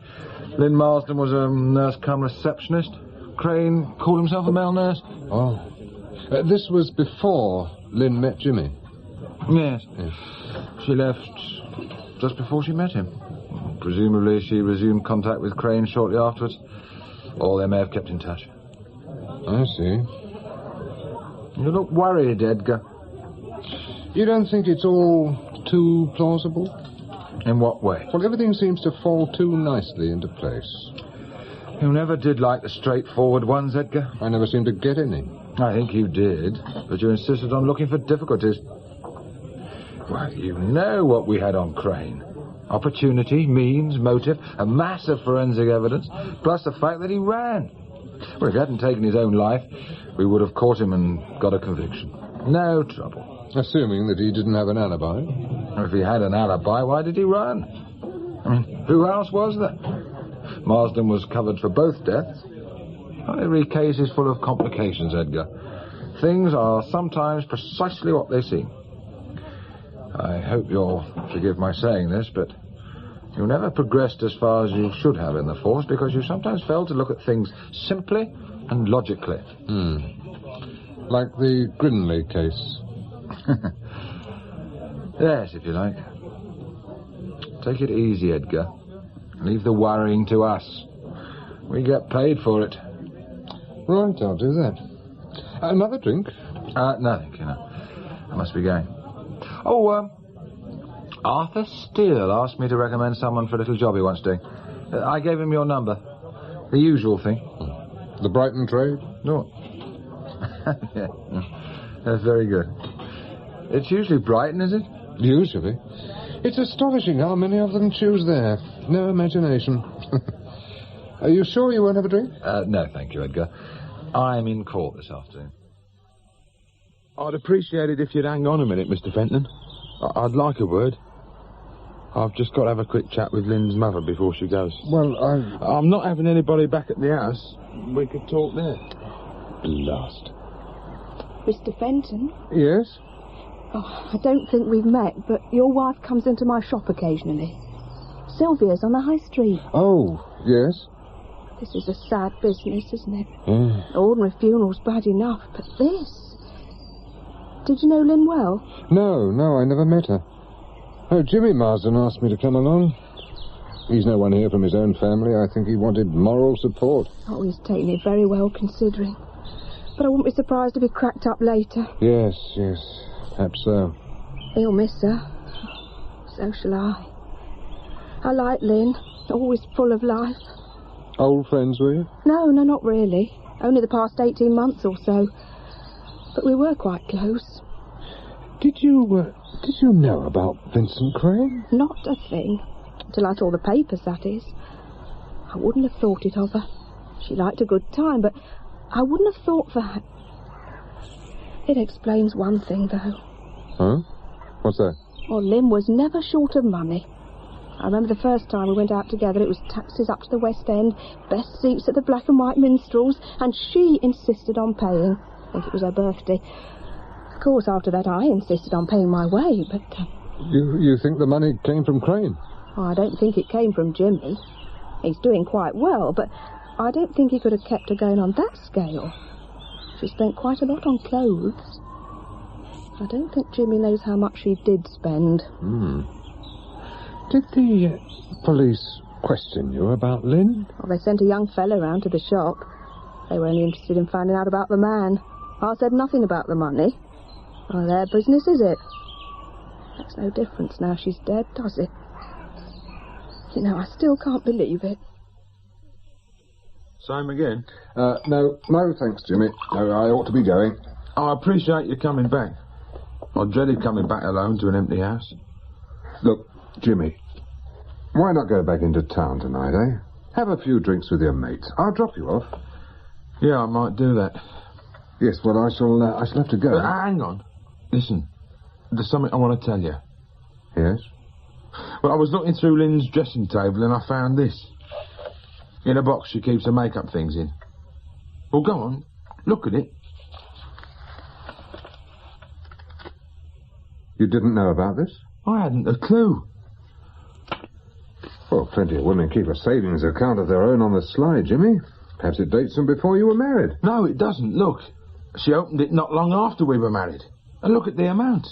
Lynn Marsden was a nurse-cum-receptionist. Crane called himself a male nurse. Oh. This was before Lynn met Jimmy? Yes. She left just before she met him. Presumably she resumed contact with Crane shortly afterwards. Or they may have kept in touch. I see. You look worried, Edgar. You don't think it's all too plausible? In what way? Well, everything seems to fall too nicely into place. You never did like the straightforward ones, Edgar. I never seemed to get any. I think you did, but you insisted on looking for difficulties. Well, you know what we had on Crane. Opportunity, means, motive, a mass of forensic evidence, plus the fact that he ran. Well, if he hadn't taken his own life, we would have caught him and got a conviction. No trouble. Assuming that he didn't have an alibi. If he had an alibi, why did he run? I mean, who else was there? Marsden was covered for both deaths. Every case is full of complications, Edgar. Things are sometimes precisely what they seem. I hope you'll forgive my saying this, but you never progressed as far as you should have in the force because you sometimes failed to look at things simply and logically. Like the Grinley case. Yes, if you like. Take it easy, Edgar. Leave the worrying to us. We get paid for it. Right, I'll do that. Another drink? No, thank you, no. I must be going. Oh, Arthur Steele asked me to recommend someone for a little job he wants doing. I gave him your number. The usual thing. The Brighton trade? No. Yeah. That's very good. It's usually Brighton, is it? Usually. It's astonishing how many of them choose there. No imagination. Are you sure you won't have a drink? No, thank you, Edgar. I'm in court this afternoon. I'd appreciate it if you'd hang on a minute, Mr. Fenton. I'd like a word. I've just got to have a quick chat with Lynn's mother before she goes. Well, I'm not having anybody back at the house. We could talk there. Blast. Mr. Fenton? Yes? Oh, I don't think we've met, but your wife comes into my shop occasionally. Sylvia's on the high street. Oh, yes? This is a sad business, isn't it? Yeah. Ordinary funeral's bad enough, but this... Did you know Lynn well? No, I never met her. Oh, Jimmy Marsden asked me to come along. He's no one here from his own family. I think he wanted moral support. Oh, he's taken it very well, considering. But I wouldn't be surprised if he cracked up later. Yes, perhaps so. He'll miss her. So shall I. I like Lynn, always full of life. Old friends, were you? No, not really. Only the past 18 months or so. But we were quite close. Did you know about Vincent Crane? Not a thing. Till I saw the papers, that is. I wouldn't have thought it of her. She liked a good time, but I wouldn't have thought that. It explains one thing, though. Huh? What's that? Well, Lynn was never short of money. I remember the first time we went out together, it was taxis up to the West End, best seats at the Black and White Minstrels, and she insisted on paying. I think it was her birthday. Of course, after that I insisted on paying my way, but... You think the money came from Crane? Oh, I don't think it came from Jimmy. He's doing quite well, but I don't think he could have kept her going on that scale. She spent quite a lot on clothes. I don't think Jimmy knows how much she did spend. Did the police question you about Lynn? Well, they sent a young fella round to the shop. They were only interested in finding out about the man. I said nothing about the money. Well, their business, is it? Makes no difference now she's dead, does it? You know, I still can't believe it. Same again? No, thanks, Jimmy. No, I ought to be going. I appreciate you coming back. I dreaded coming back alone to an empty house. Look, Jimmy, why not go back into town tonight, eh? Have a few drinks with your mates. I'll drop you off. Yeah, I might do that. Yes, well, I shall have to go. But hang on. Listen, there's something I want to tell you. Yes? Well, I was looking through Lynn's dressing table and I found this. In a box she keeps her makeup things in. Well, go on, look at it. You didn't know about this? I hadn't a clue. Well, plenty of women keep a savings account of their own on the sly, Jimmy. Perhaps it dates them before you were married. No, it doesn't. Look, she opened it not long after we were married. And look at the amount.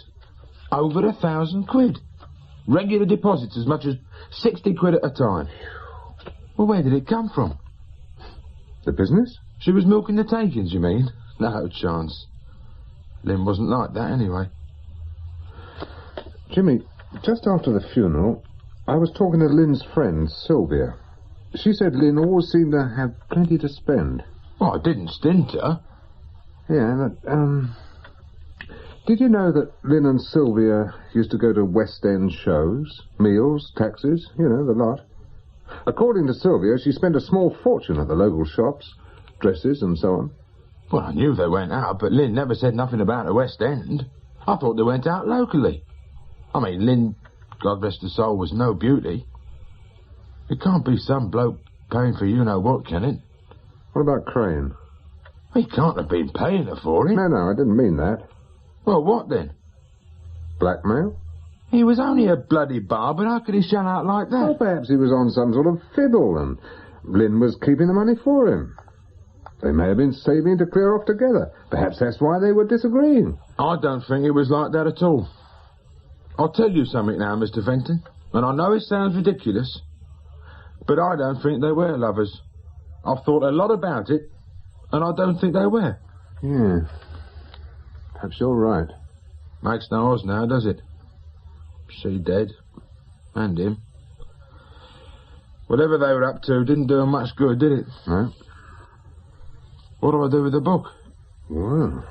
Over 1,000 quid. Regular deposits as much as 60 quid at a time. Well, where did it come from? The business? She was milking the takings, you mean? No chance. Lynn wasn't like that anyway. Jimmy, just after the funeral, I was talking to Lynn's friend, Sylvia. She said Lynn always seemed to have plenty to spend. Well, I didn't stint her. Yeah, but, did you know that Lynn and Sylvia used to go to West End shows, meals, taxis, you know, the lot? According to Sylvia, she spent a small fortune at the local shops, dresses and so on. Well, I knew they went out, but Lynn never said nothing about the West End. I thought they went out locally. I mean, Lynn, God rest her soul, was no beauty. It can't be some bloke paying for you-know-what, can it? What about Crane? He can't have been paying her for it. No, I didn't mean that. Well, what then? Blackmail? He was only a bloody barber. How could he shell out like that? Well, perhaps he was on some sort of fiddle and Lynn was keeping the money for him. They may have been saving to clear off together. Perhaps that's why they were disagreeing. I don't think it was like that at all. I'll tell you something now, Mr. Fenton, and I know it sounds ridiculous, but I don't think they were lovers. I've thought a lot about it, and I don't think they were. Yeah. Perhaps you're right. Makes no odds now, does it? She dead. And him. Whatever they were up to didn't do them much good, did it? No. What do I do with the book? Well,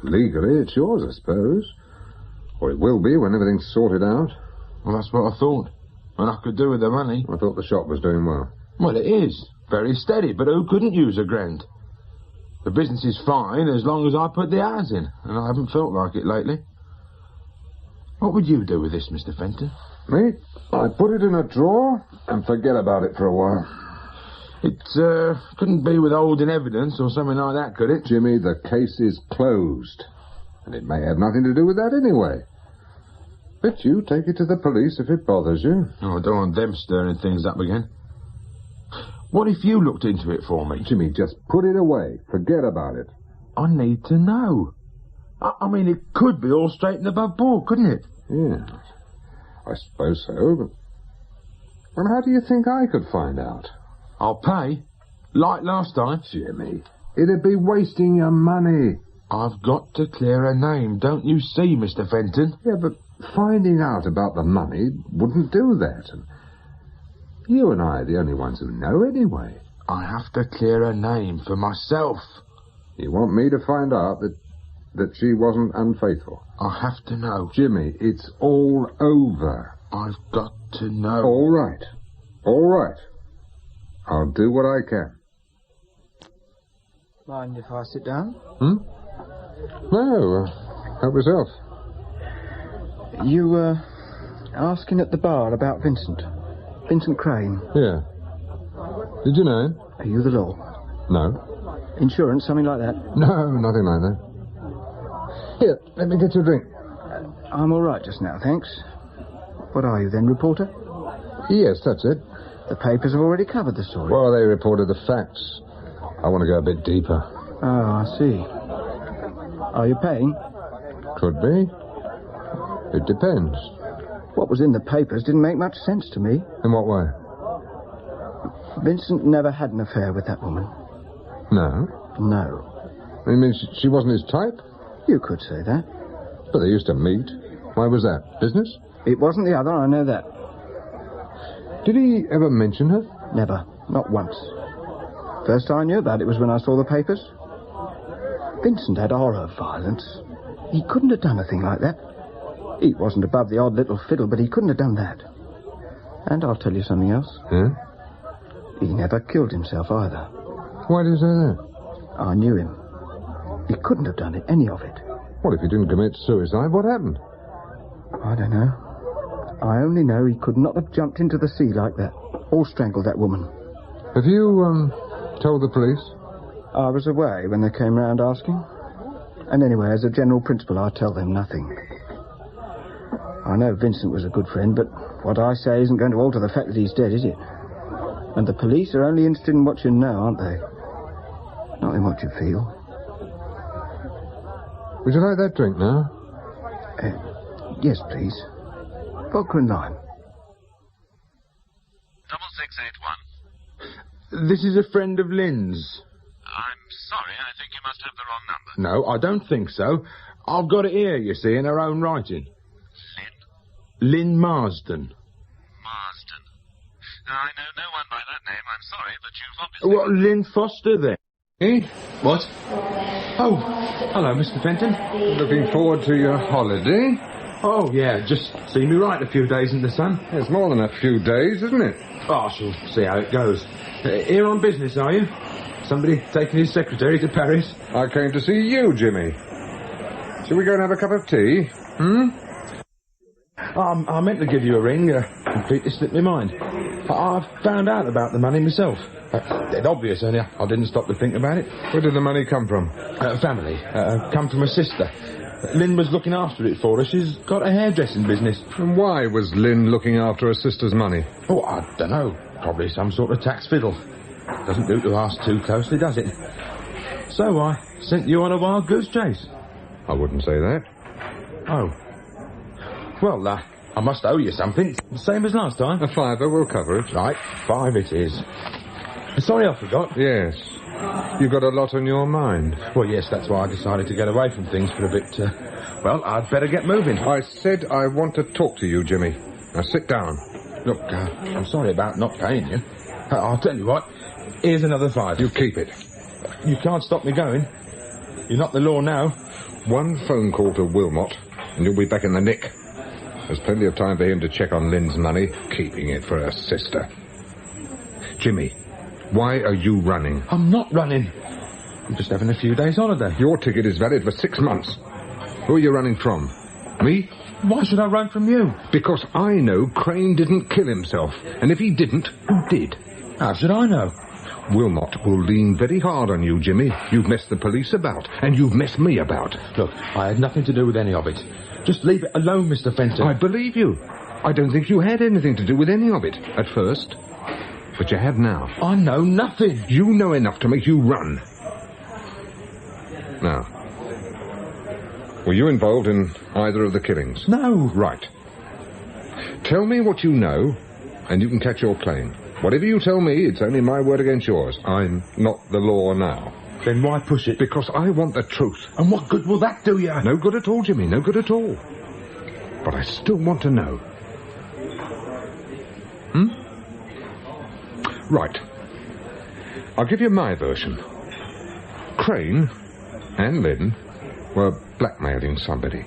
legally it's yours, I suppose. Or it will be when everything's sorted out. Well, that's what I thought. And I could do with the money. I thought the shop was doing well. Well, it is. Very steady, but who couldn't use £1,000? The business is fine as long as I put the hours in, and I haven't felt like it lately. What would you do with this, Mr. Fenton? Me? I'd put it in a drawer and forget about it for a while. It couldn't be withholding evidence or something like that, could it? Jimmy, the case is closed. And it may have nothing to do with that anyway. But you take it to the police if it bothers you. Oh, I don't want them stirring things up again. What if you looked into it for me? Jimmy, just put it away. Forget about it. I need to know. I mean, it could be all straight and above board, couldn't it? Yeah, I suppose so, but... Well, how do you think I could find out? I'll pay. Like last time. Jimmy, it'd be wasting your money. I've got to clear a name, don't you see, Mr. Fenton? Yeah, but finding out about the money wouldn't do that. And you and I are the only ones who know anyway. I have to clear a name for myself. You want me to find out that she wasn't unfaithful? I have to know. Jimmy, it's all over. I've got to know. All right. All right. I'll do what I can. Mind if I sit down? No, help yourself. You were asking at the bar about Vincent. Vincent Crane. Yeah. Did you know him? Are you the law? No. Insurance, something like that? No, nothing like that. Here, let me get you a drink. I'm all right just now, thanks. What are you then, reporter? Yes, that's it. The papers have already covered the story. Well, they reported the facts. I want to go a bit deeper. Oh, I see. Are you paying? Could be. It depends. What was in the papers didn't make much sense to me. In what way? Vincent never had an affair with that woman. No. No. You mean she wasn't his type? You could say that. But they used to meet. Why was that? Business? It wasn't the other, I know that. Did he ever mention her? Never. Not once. First I knew about it was when I saw the papers. Vincent had horror of violence. He couldn't have done a thing like that. He wasn't above the odd little fiddle, but he couldn't have done that. And I'll tell you something else. Yeah? He never killed himself either. Why do you say that? I knew him. He couldn't have done it, any of it. Well, if he didn't commit suicide, what happened? I don't know. I only know he could not have jumped into the sea like that, or strangled that woman. Have you, told the police? I was away when they came round asking. And anyway, as a general principle, I tell them nothing. I know Vincent was a good friend, but what I say isn't going to alter the fact that he's dead, is it? And the police are only interested in what you know, aren't they? Not in what you feel. Would you like that drink now? Yes, please. Vodka and lime. 6681. This is a friend of Lynn's. I'm sorry, I think you must have the wrong number. No, I don't think so. I've got it here, you see, in her own writing. Lynn Marsden. Marsden. No, I know no one by that name, I'm sorry, but you've obviously... What, Lynn Foster, then? Eh? What? Oh, hello, Mr. Fenton. Looking forward to your holiday? Oh, yeah, just see me right a few days in the sun. It's more than a few days, isn't it? Oh, I shall see how it goes. Here on business, are you? Somebody taking his secretary to Paris? I came to see you, Jimmy. Shall we go and have a cup of tea? I meant to give you a ring. Completely slipped my mind. I found out about the money myself. Dead obvious, only I didn't stop to think about it. Where did the money come from? Family. Come from a sister. Lynn was looking after it for her. She's got a hairdressing business. And why was Lynn looking after her sister's money? Oh, I don't know. Probably some sort of tax fiddle. Doesn't do to ask too closely, does it? So I sent you on a wild goose chase. I wouldn't say that. Oh. Well, I must owe you something. Same as last time. A fiver will cover it. Right, 5 it is. Sorry I forgot. Yes. You've got a lot on your mind. Well, yes, that's why I decided to get away from things for a bit. Well, I'd better get moving. I said I want to talk to you, Jimmy. Now sit down. Look, I'm sorry about not paying you. I'll tell you what. Here's another 5. You keep it. You can't stop me going. You're not the law now. One phone call to Wilmot, and you'll be back in the nick. There's plenty of time for him to check on Lynn's money, keeping it for her sister. Jimmy, why are you running? I'm not running. I'm just having a few days' holiday. Your ticket is valid for 6 months. Who are you running from? Me? Why should I run from you? Because I know Crane didn't kill himself. And if he didn't, who did? How should I know? Wilmot will lean very hard on you, Jimmy. You've messed the police about, and you've messed me about. Look, I had nothing to do with any of it. Just leave it alone, Mr. Fenton. I believe you. I don't think you had anything to do with any of it, at first. But you have now. I know nothing. You know enough to make you run. Now, were you involved in either of the killings? No. Right. Tell me what you know, and you can catch your plane. Whatever you tell me, it's only my word against yours. I'm not the law now. Then why push it? Because I want the truth. And what good will that do you? No good at all, Jimmy, no good at all. But I still want to know. Right. I'll give you my version. Crane and Lynn were blackmailing somebody.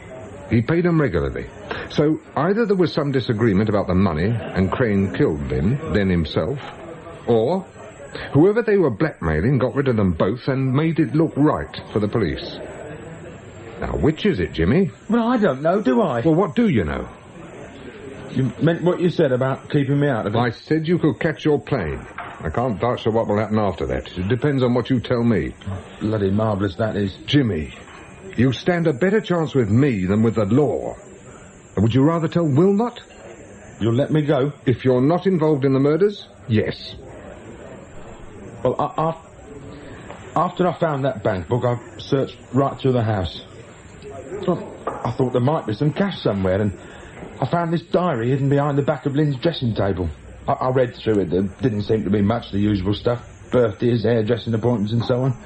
He paid them regularly. So either there was some disagreement about the money and Crane killed Lynn, then himself, or whoever they were blackmailing got rid of them both and made it look right for the police. Now, which is it, Jimmy? Well, I don't know, do I? Well, what do you know? You meant what you said about keeping me out of it? I said you could catch your plane. I can't vouch for what will happen after that. It depends on what you tell me. Bloody marvellous, that is. Jimmy, you stand a better chance with me than with the law. Would you rather tell Wilmot? You'll let me go? If you're not involved in the murders, yes. Well, after I found that bank book, I searched right through the house. I thought there might be some cash somewhere, and I found this diary hidden behind the back of Lynn's dressing table. I read through it. There didn't seem to be much, the usual stuff. Birthdays, hairdressing appointments and so on.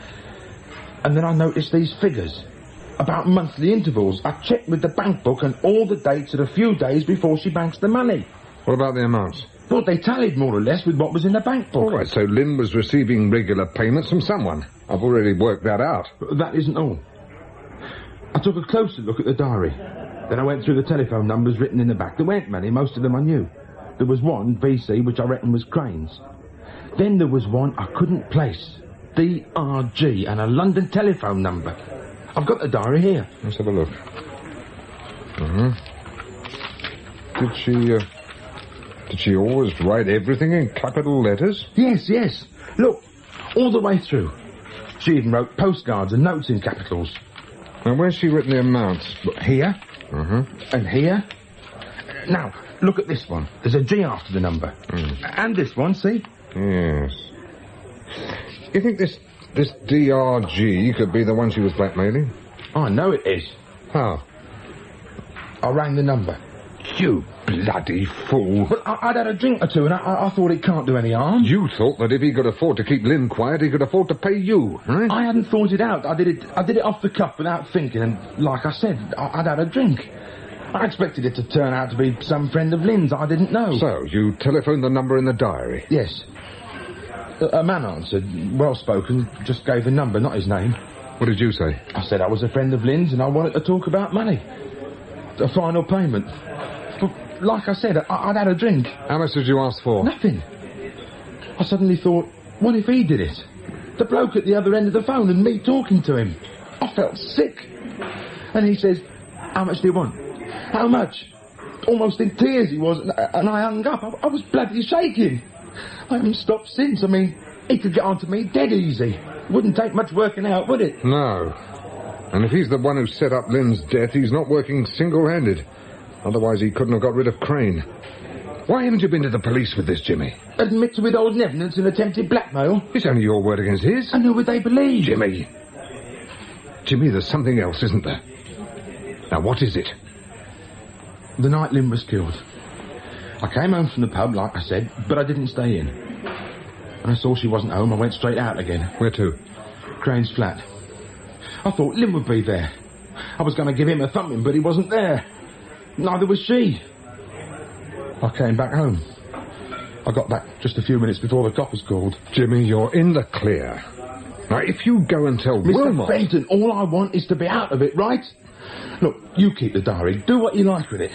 And then I noticed these figures. About monthly intervals. I checked with the bank book and all the dates are a few days before she banks the money. What about the amounts? Well, they tallied more or less with what was in the bank book. All right, so Lynn was receiving regular payments from someone. I've already worked that out. But that isn't all. I took a closer look at the diary. Then I went through the telephone numbers written in the back. There weren't many, most of them I knew. There was one, BC, which I reckon was Crane's. Then there was one I couldn't place. DRG and a London telephone number. I've got the diary here. Let's have a look. Did she always write everything in capital letters? Yes. Look, all the way through. She even wrote postcards and notes in capitals. Now, where's she written the amounts? Here. And here. Now, look at this one. There's a G after the number. And this one, see? Yes. You think this DRG could be the one she was blackmailing? I know it is. How? I rang the number. You bloody fool. But I'd had a drink or two and I thought it can't do any harm. You thought that if he could afford to keep Lynn quiet, he could afford to pay you, right? I hadn't thought it out. I did it off the cuff without thinking, and like I said, I'd had a drink. I expected it to turn out to be some friend of Lynn's I didn't know. So, you telephoned the number in the diary? Yes. A man answered, well-spoken, just gave the number, not his name. What did you say? I said I was a friend of Lynn's and I wanted to talk about money. A final payment. But like I said, I'd had a drink. How much did you ask for? Nothing. I suddenly thought, what if he did it? The bloke at the other end of the phone and me talking to him. I felt sick. And he says, how much do you want? How much? Almost in tears he was, and I hung up. I was bloody shaking. I haven't stopped since. I mean, he could get onto me dead easy. Wouldn't take much working out, would it? No. And if he's the one who set up Lynn's death, he's not working single-handed. Otherwise, he couldn't have got rid of Crane. Why haven't you been to the police with this, Jimmy? Admit to withholding evidence and attempted blackmail? It's only your word against his. And who would they believe? Jimmy, there's something else, isn't there? Now, what is it? The night Lynn was killed. I came home from the pub, like I said, but I didn't stay in. When I saw she wasn't home, I went straight out again. Where to? Crane's flat. I thought Lynn would be there. I was going to give him a thumping, but he wasn't there. Neither was she. I came back home. I got back just a few minutes before the coppers called. Jimmy, you're in the clear. Now, if you go and tell Wilmot... Mr. Fenton, all I want is to be out of it, right? Look, you keep the diary. Do what you like with it.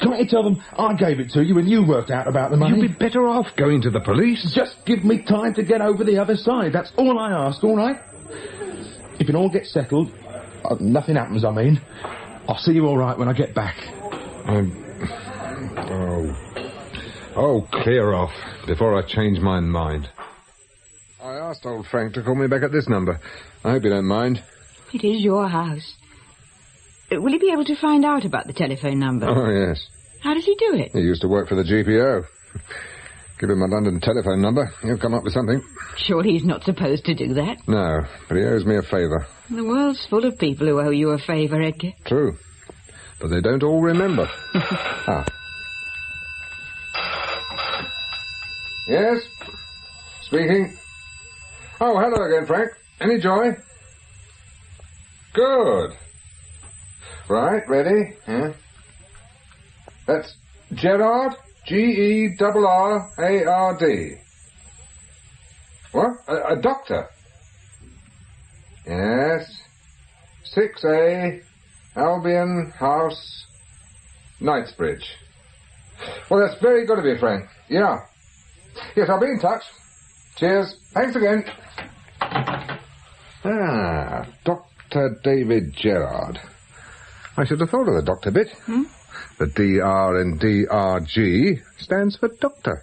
Can't you tell them I gave it to you and you worked out about the money? You'd be better off going to the police. Just give me time to get over the other side. That's all I ask, all right? If it all gets settled, nothing happens, I mean, I'll see you all right when I get back. Clear off, before I change my mind. I asked old Frank to call me back at this number. I hope you don't mind. It is your house. Will he be able to find out about the telephone number? Oh, yes. How does he do it? He used to work for the GPO. Give him a London telephone number. He'll come up with something. Surely he's not supposed to do that. No, but he owes me a favour. The world's full of people who owe you a favour, Edgar. True. But they don't all remember. Yes? Speaking. Oh, hello again, Frank. Any joy? Good. Right, ready? Yeah. That's Gerard, Gerrard. What? A doctor? Yes. 6A, Albion House, Knightsbridge. Well, that's very good of you, Frank. Yeah. Yes, I'll be in touch. Cheers. Thanks again. Dr. David Gerrard. I should have thought of the doctor bit. The DR in DRG stands for doctor.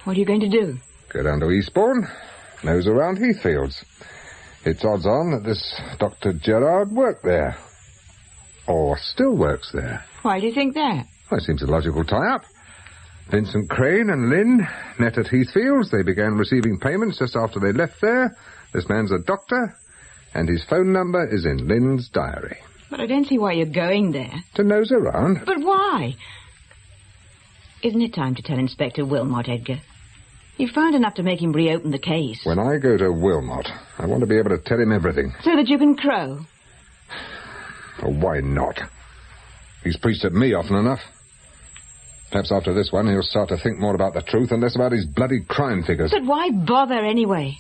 What are you going to do? Go down to Eastbourne, nose around Heathfields. It's odds on that this Dr. Gerard worked there. Or still works there. Why do you think that? Well, it seems a logical tie-up. Vincent Crane and Lynn met at Heathfields. They began receiving payments just after they left there. This man's a doctor, and his phone number is in Lynn's diary. But I don't see why you're going there. To nose around. But why? Isn't it time to tell Inspector Wilmot, Edgar? You've found enough to make him reopen the case. When I go to Wilmot, I want to be able to tell him everything. So that you can crow? Oh, why not? He's preached at me often enough. Perhaps after this one, he'll start to think more about the truth and less about his bloody crime figures. But why bother anyway?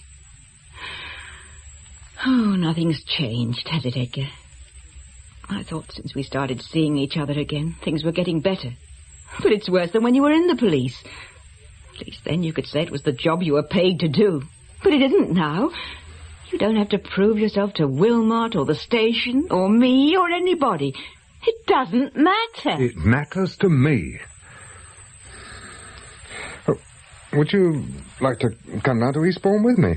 Oh, nothing's changed, has it, Edgar? I thought since we started seeing each other again, things were getting better. But it's worse than when you were in the police. At least then you could say it was the job you were paid to do. But it isn't now. You don't have to prove yourself to Wilmot or the station or me or anybody. It doesn't matter. It matters to me. Oh, would you like to come down to Eastbourne with me?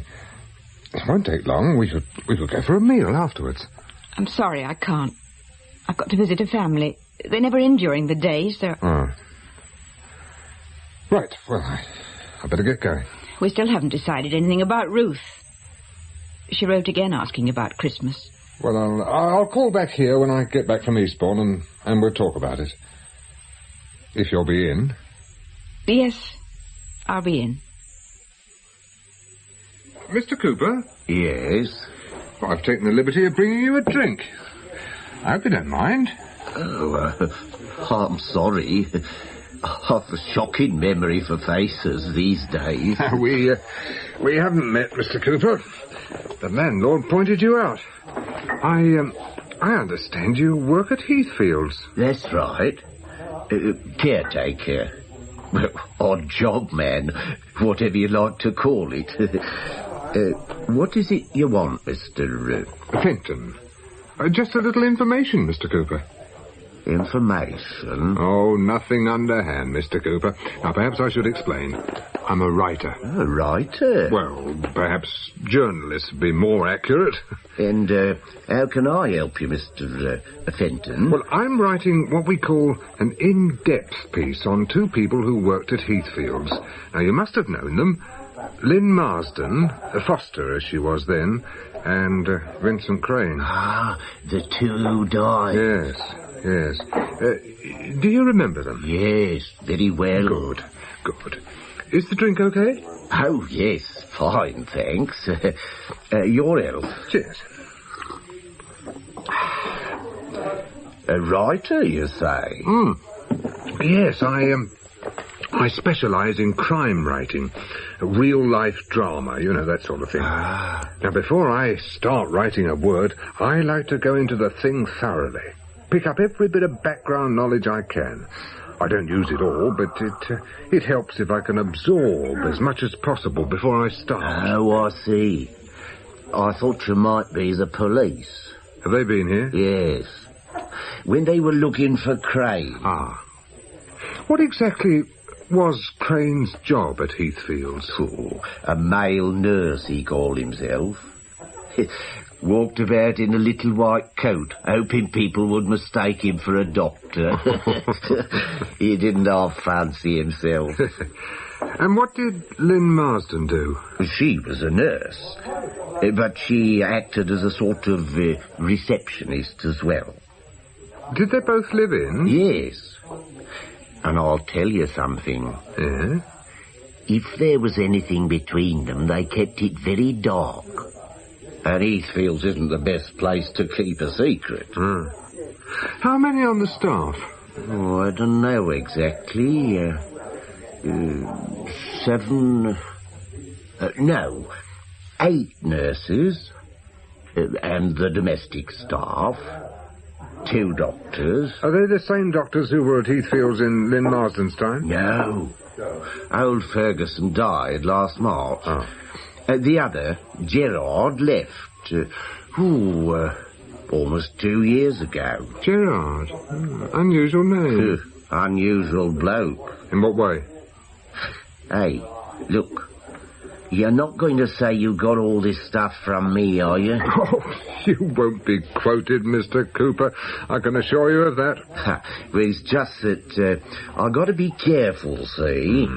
It won't take long. We could go for a meal afterwards. I'm sorry, I can't. I've got to visit a family. They're never in during the day, so... Oh. Right, well, I better get going. We still haven't decided anything about Ruth. She wrote again asking about Christmas. Well, I'll call back here when I get back from Eastbourne and we'll talk about it. If you'll be in. Yes, I'll be in. Mr. Cooper? Yes? Well, I've taken the liberty of bringing you a drink. I hope you don't mind. Oh, I'm sorry. I've a shocking memory for faces these days. We haven't met, Mr. Cooper. The landlord pointed you out. I understand you work at Heathfields. That's right. Caretaker. Well, odd job, man. Whatever you like to call it. What is it you want, Mr. Fenton? Just a little information, Mr. Cooper. Information? Oh, nothing underhand, Mr. Cooper. Now, perhaps I should explain. I'm a writer. A writer? Well, perhaps journalists would be more accurate. And how can I help you, Mr. Fenton? Well, I'm writing what we call an in-depth piece on two people who worked at Heathfields. Now, you must have known them. Lynn Marsden, Foster as she was then, and Vincent Crane. Ah, the two died. Yes. Do you remember them? Yes, very well. Good. Is the drink okay? Oh, yes, fine, thanks. Your health. Cheers. A writer, you say? Yes, I specialise in crime writing, real-life drama, you know, that sort of thing. Now, before I start writing a word, I like to go into the thing thoroughly. Pick up every bit of background knowledge I can. I don't use it all, but it helps if I can absorb as much as possible before I start. Oh, I see. I thought you might be the police. Have they been here? Yes. When they were looking for Crane. Ah. What exactly was Crane's job at Heathfields? Oh, a male nurse, he called himself. Walked about in a little white coat, hoping people would mistake him for a doctor. He didn't half fancy himself. And what did Lynn Marsden do? She was a nurse, but she acted as a sort of receptionist as well. Did they both live in? Yes. And I'll tell you something. Yeah? If there was anything between them, they kept it very dark. And Heathfields isn't the best place to keep a secret. How many on the staff? Oh, I don't know exactly. 7... no, 8 nurses. And the domestic staff. 2 doctors. Are they the same doctors who were at Heathfields in Lynn Marsden's time? No. Old Ferguson died last March. Oh. The other, Gerard, left. Almost 2 years ago. Gerard. Unusual name. Unusual bloke. In what way? Hey, look. You're not going to say you got all this stuff from me, are you? Oh, you won't be quoted, Mr. Cooper. I can assure you of that. Well, it's just that I've got to be careful, see?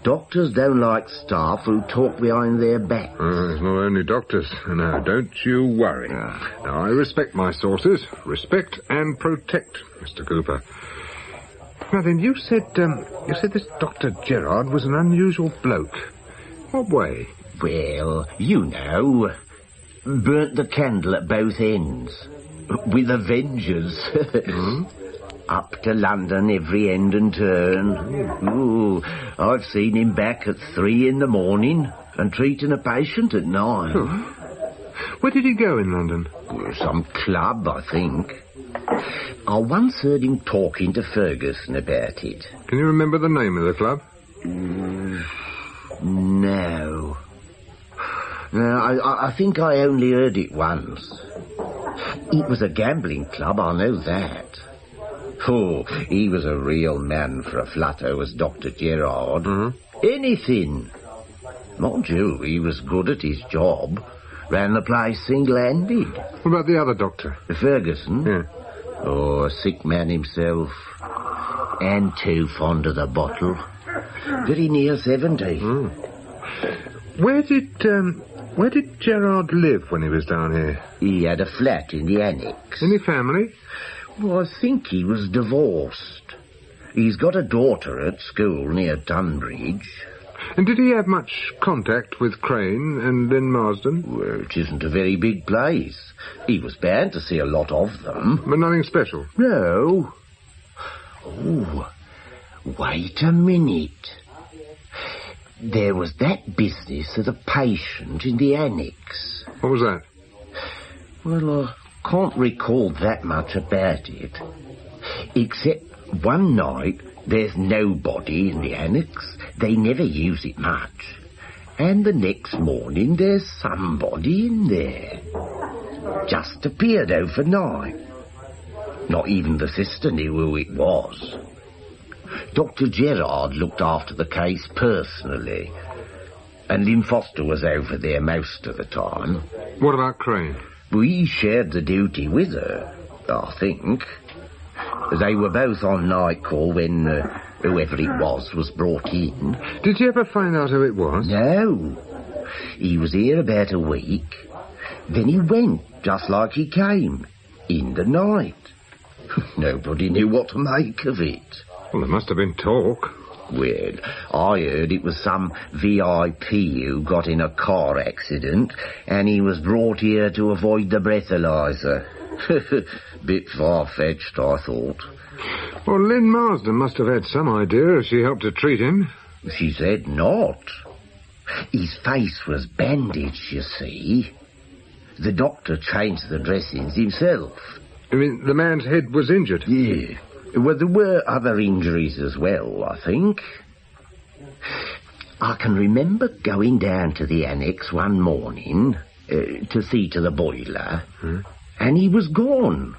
Doctors don't like staff who talk behind their backs. It's not only doctors. No, don't you worry. Now, I respect my sources. Respect and protect, Mr. Cooper. Now then, you said this Dr. Gerard was an unusual bloke. What way? Well, you know, burnt the candle at both ends. With a vengeance. Up to London every end and turn. Ooh, I've seen him back at 3 in the morning and treating a patient at 9. Where did he go in London? Some club, I think. I once heard him talking to Ferguson about it. Can you remember the name of the club? No. I think I only heard it once. It was a gambling club, I know that. Oh, he was a real man for a flutter, was Dr. Gerard. Anything. Mind you, he was good at his job. Ran the place single-handed. What about the other doctor? Ferguson? Yeah. Oh, a sick man himself. And too fond of the bottle. Very near 70. Where did Gerard live when he was down here? He had a flat in the annex. Any family? Well, I think he was divorced. He's got a daughter at school near Tunbridge. And did he have much contact with Crane and Lynn Marsden? Well, it isn't a very big place. He was bound to see a lot of them. But nothing special? No. Oh, wait a minute. There was that business of the patient in the annex. What was that? Well, I can't recall that much about it. Except one night, there's nobody in the annex. They never use it much. And the next morning, there's somebody in there. Just appeared overnight. Not even the sister knew who it was. Dr. Gerard looked after the case personally. And Lynn Foster was over there most of the time. What about Crane? We shared the duty with her, I think. They were both on night call when whoever it was brought in. Did you ever find out who it was? No. He was here about a week. Then he went, just like he came, in the night. Nobody knew what to make of it. Well, there must have been talk. Well, I heard it was some VIP who got in a car accident and he was brought here to avoid the breathalyzer. Bit far-fetched, I thought. Well, Lynn Marsden must have had some idea if she helped to treat him. She said not. His face was bandaged, you see. The doctor changed the dressings himself. You mean the man's head was injured? Yeah. Well, there were other injuries as well, I think. I can remember going down to the annex one morning to see to the boiler, and he was gone.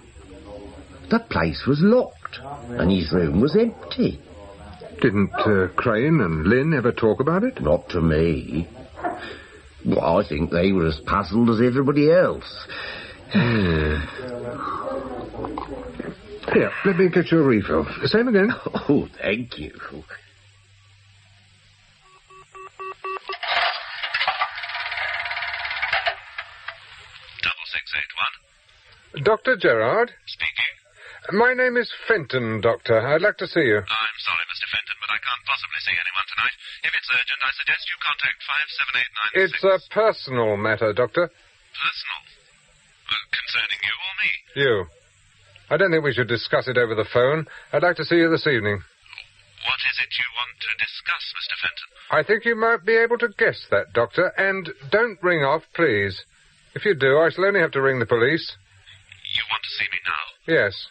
The place was locked, and his room was empty. Didn't Crane and Lynn ever talk about it? Not to me. Well, I think they were as puzzled as everybody else. Here, let me get you a refill. Same again. Oh, thank you. 6681. Dr. Gerard? Speaking. My name is Fenton, Doctor. I'd like to see you. I'm sorry, Mr. Fenton, but I can't possibly see anyone tonight. If it's urgent, I suggest you contact 57896. It's a personal matter, Doctor. Personal? Concerning you or me? You. I don't think we should discuss it over the phone. I'd like to see you this evening. What is it you want to discuss, Mr. Fenton? I think you might be able to guess that, Doctor. And don't ring off, please. If you do, I shall only have to ring the police. You want to see me now? Yes.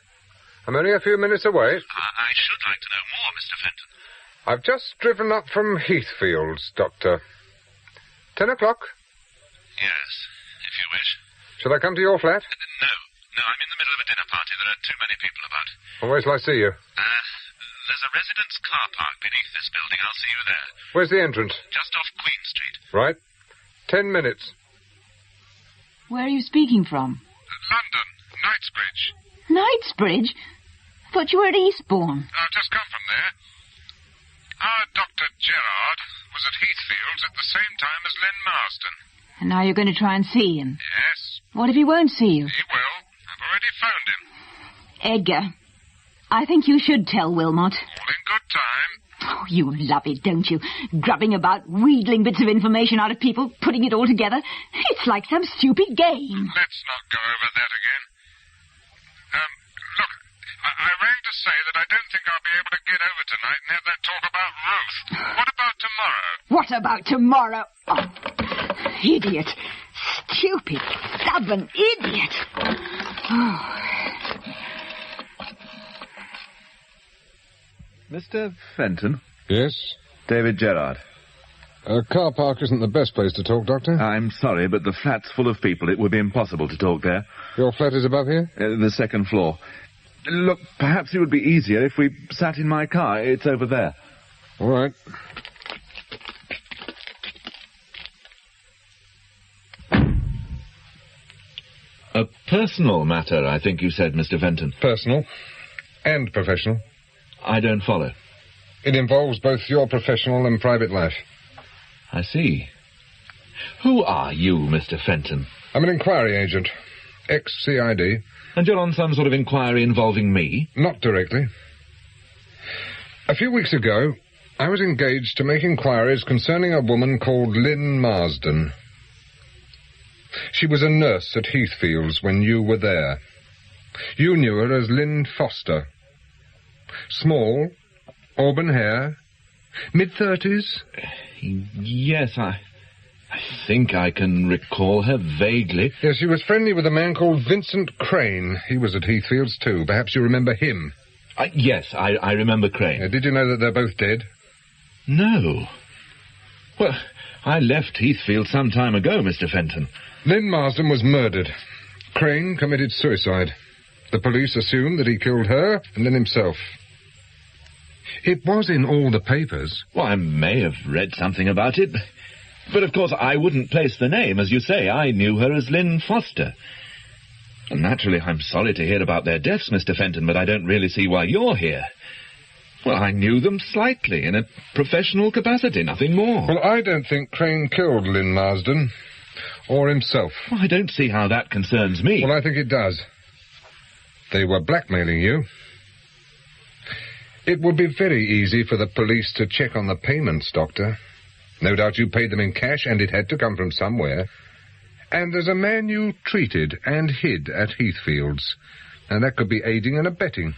I'm only a few minutes away. I should like to know more, Mr. Fenton. I've just driven up from Heathfields, Doctor. 10 o'clock? Yes, if you wish. Shall I come to your flat? No. too many people about. Well, where shall I see you? There's a residence car park beneath this building. I'll see you there. Where's the entrance? Just off Queen Street. Right. 10 minutes. Where are you speaking from? London, Knightsbridge. Knightsbridge? I thought you were at Eastbourne. I've just come from there. Our Dr. Gerard was at Heathfield's at the same time as Len Marsden. And now you're going to try and see him? Yes. What if he won't see you? He will. I've already phoned him. Edgar, I think you should tell Wilmot. All in good time. Oh, you love it, don't you? Grubbing about, wheedling bits of information out of people, putting it all together. It's like some stupid game. Let's not go over that again. Look, I rang to say that I don't think I'll be able to get over tonight and have that talk about Ruth. What about tomorrow? What about tomorrow? Oh, idiot. Stupid, stubborn idiot. Oh. Mr. Fenton? Yes? David Gerard. A car park isn't the best place to talk, Doctor. I'm sorry, but the flat's full of people. It would be impossible to talk there. Your flat is above here? The second floor. Look, perhaps it would be easier if we sat in my car. It's over there. All right. A personal matter, I think you said, Mr. Fenton. Personal and professional. I don't follow. It involves both your professional and private life. I see. Who are you, Mr. Fenton? I'm an inquiry agent. Ex-CID. And you're on some sort of inquiry involving me? Not directly. A few weeks ago, I was engaged to make inquiries concerning a woman called Lynn Marsden. She was a nurse at Heathfield's when you were there. You knew her as Lynn Foster. Small, auburn hair, mid-30s? Yes, I think I can recall her vaguely. Yes, she was friendly with a man called Vincent Crane. He was at Heathfield's too. Perhaps you remember him. Yes, I remember Crane. Did you know that they're both dead? No. Well, I left Heathfield some time ago, Mr. Fenton. Lynn Marsden was murdered. Crane committed suicide. The police assumed that he killed her and then himself. It was in all the papers. Well, I may have read something about it. But of course I wouldn't place the name. As you say, I knew her as Lynn Foster. And naturally, I'm sorry to hear about their deaths, Mr. Fenton, but I don't really see why you're here. Well, I knew them slightly, in a professional capacity, nothing more. Well, I don't think Crane killed Lynn Marsden. Or himself. Well, I don't see how that concerns me. Well, I think it does. They were blackmailing you. It would be very easy for the police to check on the payments, Doctor. No doubt you paid them in cash, and it had to come from somewhere. And there's a man you treated and hid at Heathfield's. And that could be aiding and abetting.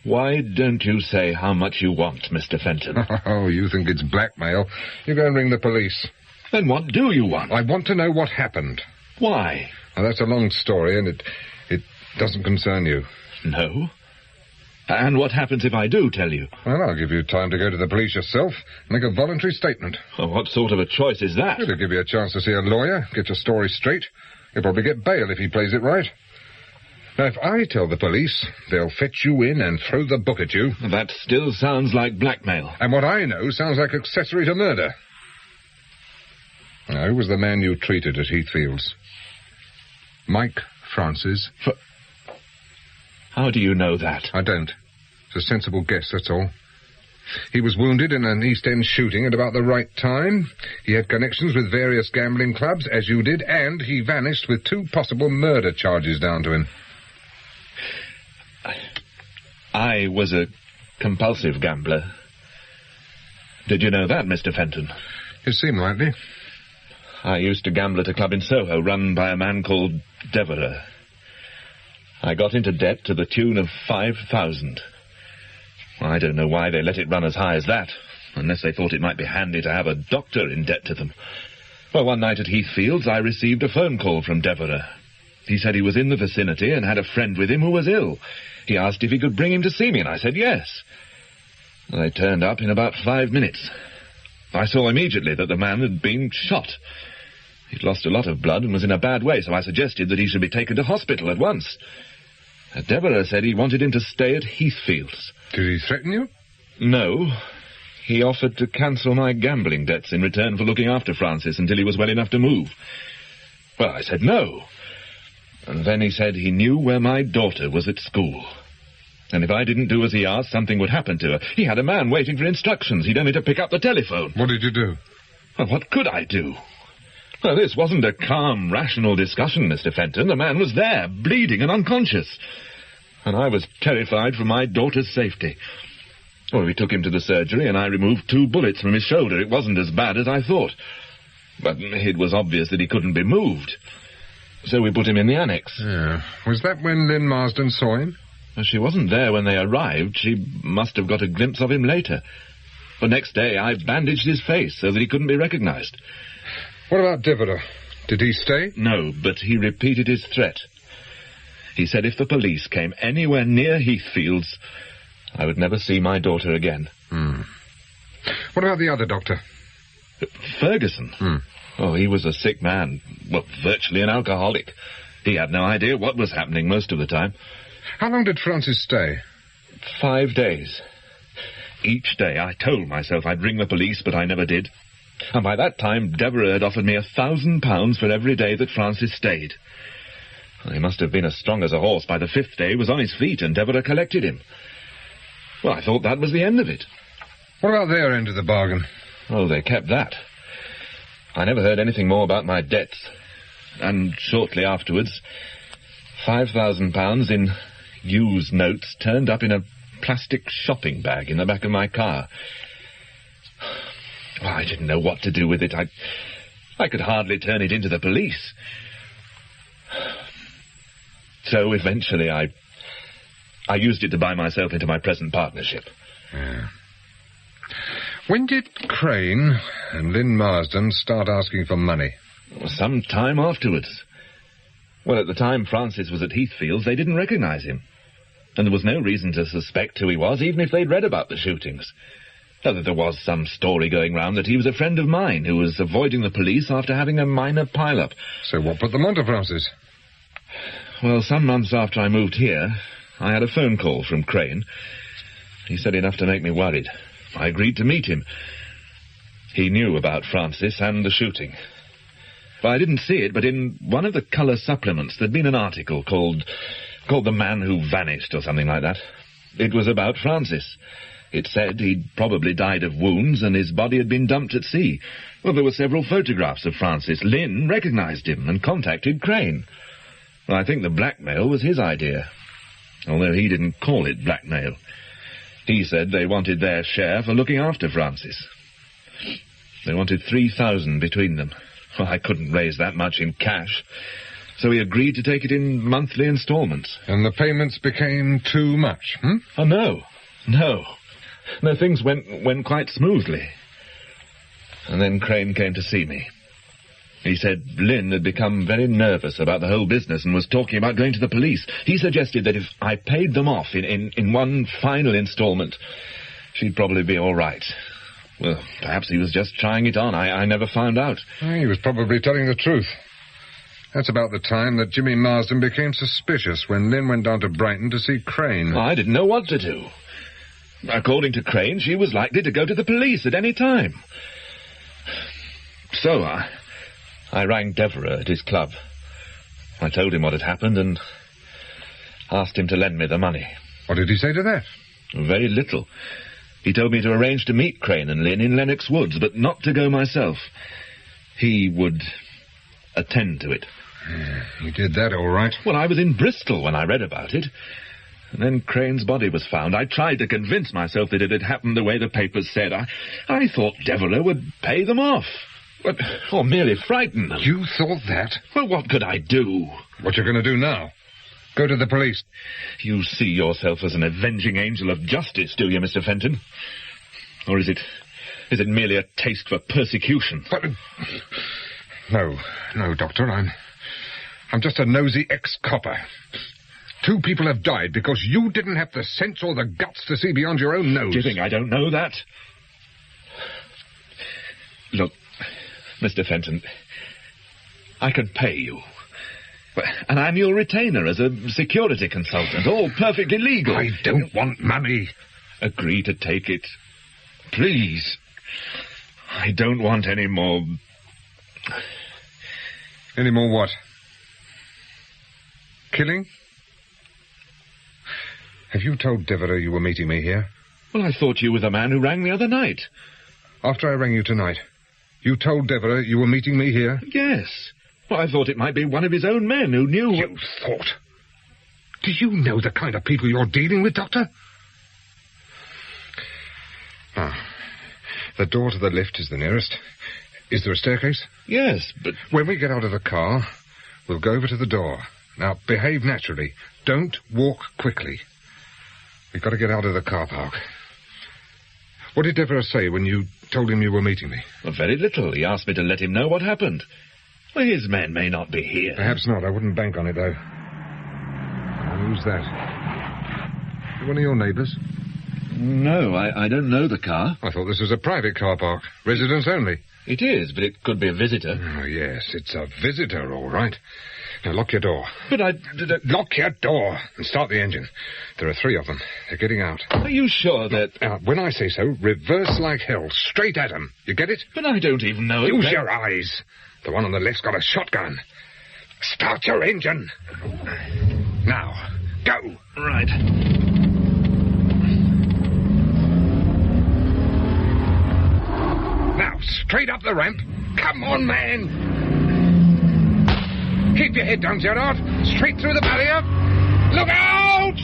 Why don't you say how much you want, Mr. Fenton? Oh, you think it's blackmail. You go and ring the police. Then what do you want? I want to know what happened. Why? Well, that's a long story, and it doesn't concern you. No? And what happens if I do tell you? Well, I'll give you time to go to the police yourself, make a voluntary statement. Well, what sort of a choice is that? It'll give you a chance to see a lawyer, get your story straight. You'll probably get bail if he plays it right. Now, if I tell the police, they'll fetch you in and throw the book at you. That still sounds like blackmail. And what I know sounds like accessory to murder. Now, who was the man you treated at Heathfield's? Mike Francis. How do you know that? I don't. It's a sensible guess, that's all. He was wounded in an East End shooting at about the right time. He had connections with various gambling clubs, as you did, and he vanished with 2 possible murder charges down to him. I was a compulsive gambler. Did you know that, Mr. Fenton? It seemed likely. I used to gamble at a club in Soho run by a man called Devereux. I got into debt to the tune of 5,000. I don't know why they let it run as high as that, unless they thought it might be handy to have a doctor in debt to them. Well, one night at Heathfield's, I received a phone call from Devereux. He said he was in the vicinity and had a friend with him who was ill. He asked if he could bring him to see me, and I said yes. I turned up in about 5 minutes. I saw immediately that the man had been shot. He'd lost a lot of blood and was in a bad way, so I suggested that he should be taken to hospital at once. Deborah said he wanted him to stay at Heathfield's. Did he threaten you? No. He offered to cancel my gambling debts in return for looking after Francis until he was well enough to move. Well, I said no. And then he said he knew where my daughter was at school. And if I didn't do as he asked, something would happen to her. He had a man waiting for instructions. He'd only to pick up the telephone. What did you do? Well, what could I do? Well, this wasn't a calm, rational discussion, Mr. Fenton. The man was there, bleeding and unconscious. And I was terrified for my daughter's safety. Well, we took him to the surgery, and I removed 2 bullets from his shoulder. It wasn't as bad as I thought. But it was obvious that he couldn't be moved. So we put him in the annex. Yeah. Was that when Lynn Marsden saw him? Well, she wasn't there when they arrived. She must have got a glimpse of him later. The next day, I bandaged his face so that he couldn't be recognized. What about Deborah? Did he stay? No, but he repeated his threat. He said if the police came anywhere near Heathfields, I would never see my daughter again. What about the other doctor? Ferguson? Oh, he was a sick man. Well, virtually an alcoholic. He had no idea what was happening most of the time. How long did Francis stay? 5 days. Each day I told myself I'd ring the police, but I never did. And by that time, Deborah had offered me £1,000 for every day that Francis stayed. He must have been as strong as a horse. By the 5th day, he was on his feet, and Deborah collected him. Well, I thought that was the end of it. What about their end of the bargain? Oh, they kept that. I never heard anything more about my debts. And shortly afterwards, £5,000 in used notes turned up in a plastic shopping bag in the back of my car. Well, I didn't know what to do with it. I could hardly turn it into the police. So eventually I used it to buy myself into my present partnership. Yeah. When did Crane and Lynn Marsden start asking for money? Some time afterwards. Well, at the time Francis was at Heathfields, they didn't recognize him. And there was no reason to suspect who he was, even if they'd read about the shootings. Though there was some story going round that he was a friend of mine who was avoiding the police after having a minor pile-up. So what put them on to Francis? Well, some months after I moved here, I had a phone call from Crane. He said enough to make me worried. I agreed to meet him. He knew about Francis and the shooting. Well, I didn't see it, but in one of the colour supplements there'd been an article called The Man Who Vanished, or something like that. It was about Francis. It said he'd probably died of wounds and his body had been dumped at sea. Well, there were several photographs of Francis. Lynn recognised him and contacted Crane. Well, I think the blackmail was his idea, although he didn't call it blackmail. He said they wanted their share for looking after Francis. They wanted $3,000 between them. Well, I couldn't raise that much in cash, so he agreed to take it in monthly instalments. And the payments became too much, Oh, no. No, things went quite smoothly. And then Crane came to see me. He said Lynn had become very nervous about the whole business and was talking about going to the police. He suggested that if I paid them off in one final instalment, she'd probably be all right. Well, perhaps he was just trying it on. I never found out. He was probably telling the truth. That's about the time that Jimmy Marsden became suspicious when Lynn went down to Brighton to see Crane. I didn't know what to do. According to Crane, she was likely to go to the police at any time. So I rang Devereux at his club. I told him what had happened and asked him to lend me the money. What did he say to that? Very little. He told me to arrange to meet Crane and Lynn in Lennox Woods, but not to go myself. He would attend to it. Yeah, he did that all right. Well, I was in Bristol when I read about it. And then Crane's body was found. I tried to convince myself that it had happened the way the papers said. I thought Devereux would pay them off. Or merely frighten them. You thought that? Well, what could I do? What you going to do now? Go to the police. You see yourself as an avenging angel of justice, do you, Mr. Fenton? Or is it merely a taste for persecution? But, no, Doctor, I'm just a nosy ex-copper. 2 people have died because you didn't have the sense or the guts to see beyond your own nose. Do you think I don't know that? Look, Mr. Fenton, I can pay you. An annual retainer as a security consultant, all perfectly legal. I don't want money. Agree to take it. Please. I don't want any more... Any more what? Killing? Have you told Devereux you were meeting me here? Well, I thought you were the man who rang the other night. After I rang you tonight, you told Devereux you were meeting me here? Yes. Well, I thought it might be one of his own men who knew... You thought? Do you know the kind of people you're dealing with, Doctor? The door to the lift is the nearest. Is there a staircase? Yes, but... When we get out of the car, we'll go over to the door. Now, behave naturally. Don't walk quickly. We've got to get out of the car park. What did Devereux say when you told him you were meeting me? Well, very little. He asked me to let him know what happened. Well, his men may not be here. Perhaps not. I wouldn't bank on it, though. Who's that? One of your neighbours? No, I don't know the car. I thought this was a private car park. Residents only. It is, but it could be a visitor. Oh, yes, it's a visitor, all right. Now, lock your door. But Lock your door and start the engine. There are 3 of them. They're getting out. Are you sure that... Now, when I say so, reverse like hell. Straight at them. You get it? But I don't even know... Use your eyes. The one on the left's got a shotgun. Start your engine. Now, go. Right. Now, straight up the ramp. Come on, man. Keep your head down, Gerard. Straight through the barrier. Look out!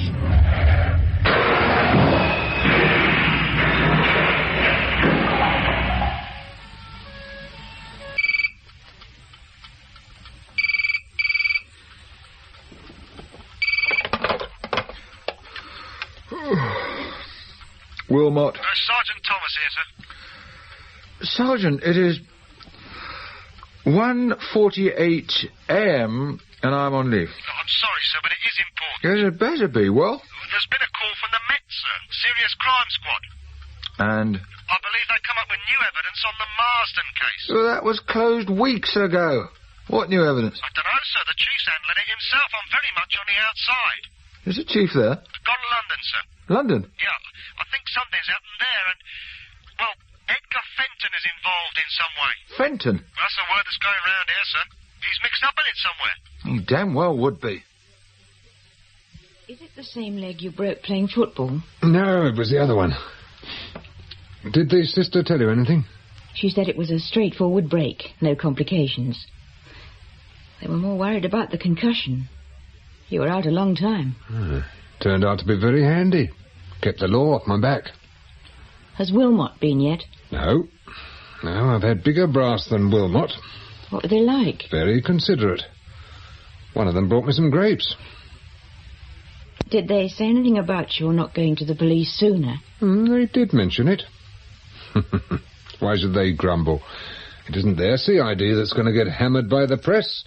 Wilmot. Sergeant Thomas here, sir. Sergeant, it is 1:48 a.m. and I'm on leave. I'm sorry, sir, but it is important. Yes, it better be. Well? There's been a call from the Met, sir. Serious crime squad. And? I believe they come up with new evidence on the Marsden case. Well, that was closed weeks ago. What new evidence? I don't know, sir. The chief's handling it himself. I'm very much on the outside. Is the chief there? Gone to London, sir. London? Yeah, I think something's happened there, and, well, Edgar Fenton is involved in some way. Fenton? That's the word that's going round here, sir. He's mixed up in it somewhere. He damn well would be. Is it the same leg you broke playing football? No, it was the other one. Did the sister tell you anything? She said it was a straightforward break, no complications. They were more worried about the concussion. You were out a long time. Turned out to be very handy. Kept the law off my back. Has Wilmot been yet? No. No, I've had bigger brass than Wilmot. What were they like? Very considerate. One of them brought me some grapes. Did they say anything about your not going to the police sooner? They did mention it. Why should they grumble? It isn't their CID that's going to get hammered by the press.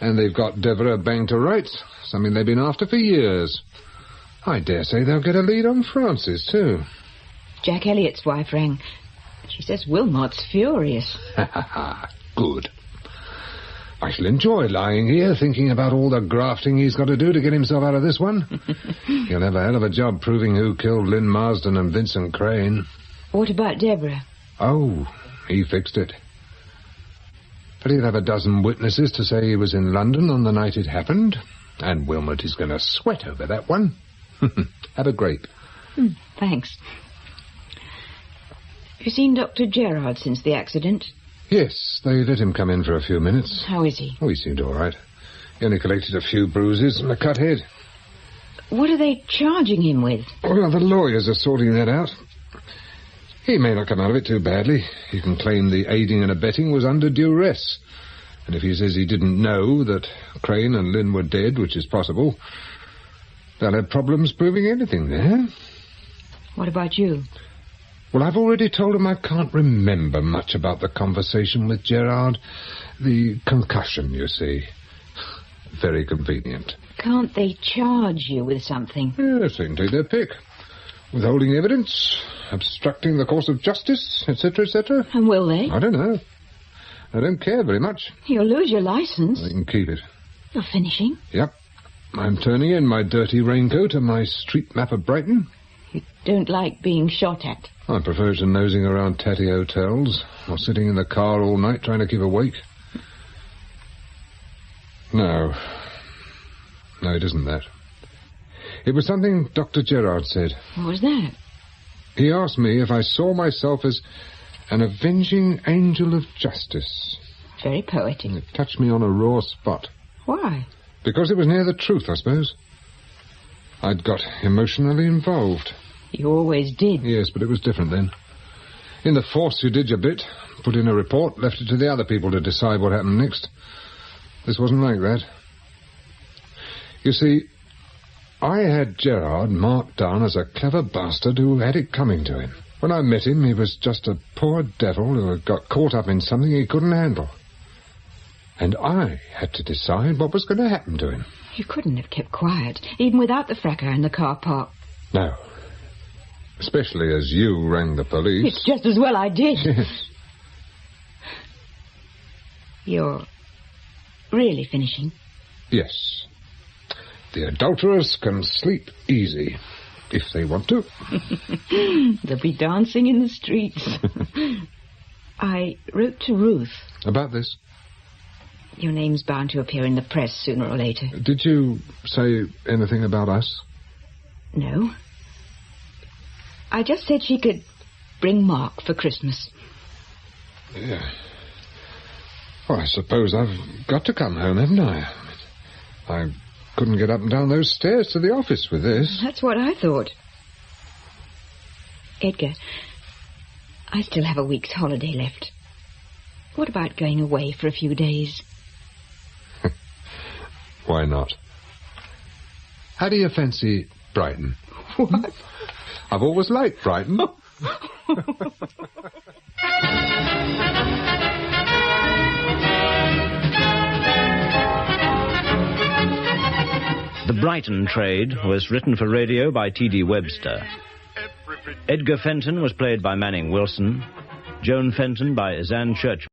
And they've got Devereux banged to rights, something they've been after for years. I dare say they'll get a lead on Francis, too. Jack Elliott's wife rang. She says Wilmot's furious. Good. I shall enjoy lying here thinking about all the grafting he's got to do to get himself out of this one. He'll have a hell of a job proving who killed Lynn Marsden and Vincent Crane. What about Deborah? Oh, he fixed it. But he'll have a dozen witnesses to say he was in London on the night it happened, and Wilmot is going to sweat over that one. Have a grape. Thanks. Have you seen Dr. Gerard since the accident? Yes, they let him come in for a few minutes. How is he? Oh, he seemed all right. He only collected a few bruises and a cut head. What are they charging him with? Well, the lawyers are sorting that out. He may not come out of it too badly. He can claim the aiding and abetting was under duress. And if he says he didn't know that Crane and Lynn were dead, which is possible, they'll have problems proving anything there. What about you? Well, I've already told him I can't remember much about the conversation with Gerard. The concussion, you see. Very convenient. Can't they charge you with something? Yes, they can take their pick. Withholding evidence, obstructing the course of justice, etc., etc. And will they? I don't know. I don't care very much. You'll lose your license. They can keep it. You're finishing? Yep. I'm turning in my dirty raincoat and my street map of Brighton. You don't like being shot at? I prefer to nosing around tatty hotels or sitting in the car all night trying to keep awake. No, it isn't that. It was something Dr. Gerard said. What was that? He asked me if I saw myself as an avenging angel of justice. Very poetic. It touched me on a raw spot. Why? Because it was near the truth, I suppose. I'd got emotionally involved. You always did. Yes, but it was different then. In the force, you did your bit, put in a report, left it to the other people to decide what happened next. This wasn't like that. You see, I had Gerard marked down as a clever bastard who had it coming to him. When I met him, he was just a poor devil who had got caught up in something he couldn't handle. And I had to decide what was going to happen to him. You couldn't have kept quiet, even without the fracas in the car park. No. Especially as you rang the police. It's just as well I did. Yes. You're really finishing? Yes. The adulterers can sleep easy, if they want to. They'll be dancing in the streets. I wrote to Ruth. About this? Your name's bound to appear in the press sooner or later. Did you say anything about us? No. I just said she could bring Mark for Christmas. Yeah. Well, I suppose I've got to come home, haven't I? I couldn't get up and down those stairs to the office with this. That's what I thought. Edgar, I still have a week's holiday left. What about going away for a few days? Why not? How do you fancy Brighton? What? I've always liked Brighton. The Brighton Trade was written for radio by T.D. Webster. Edgar Fenton was played by Manning Wilson. Joan Fenton by Zan Church.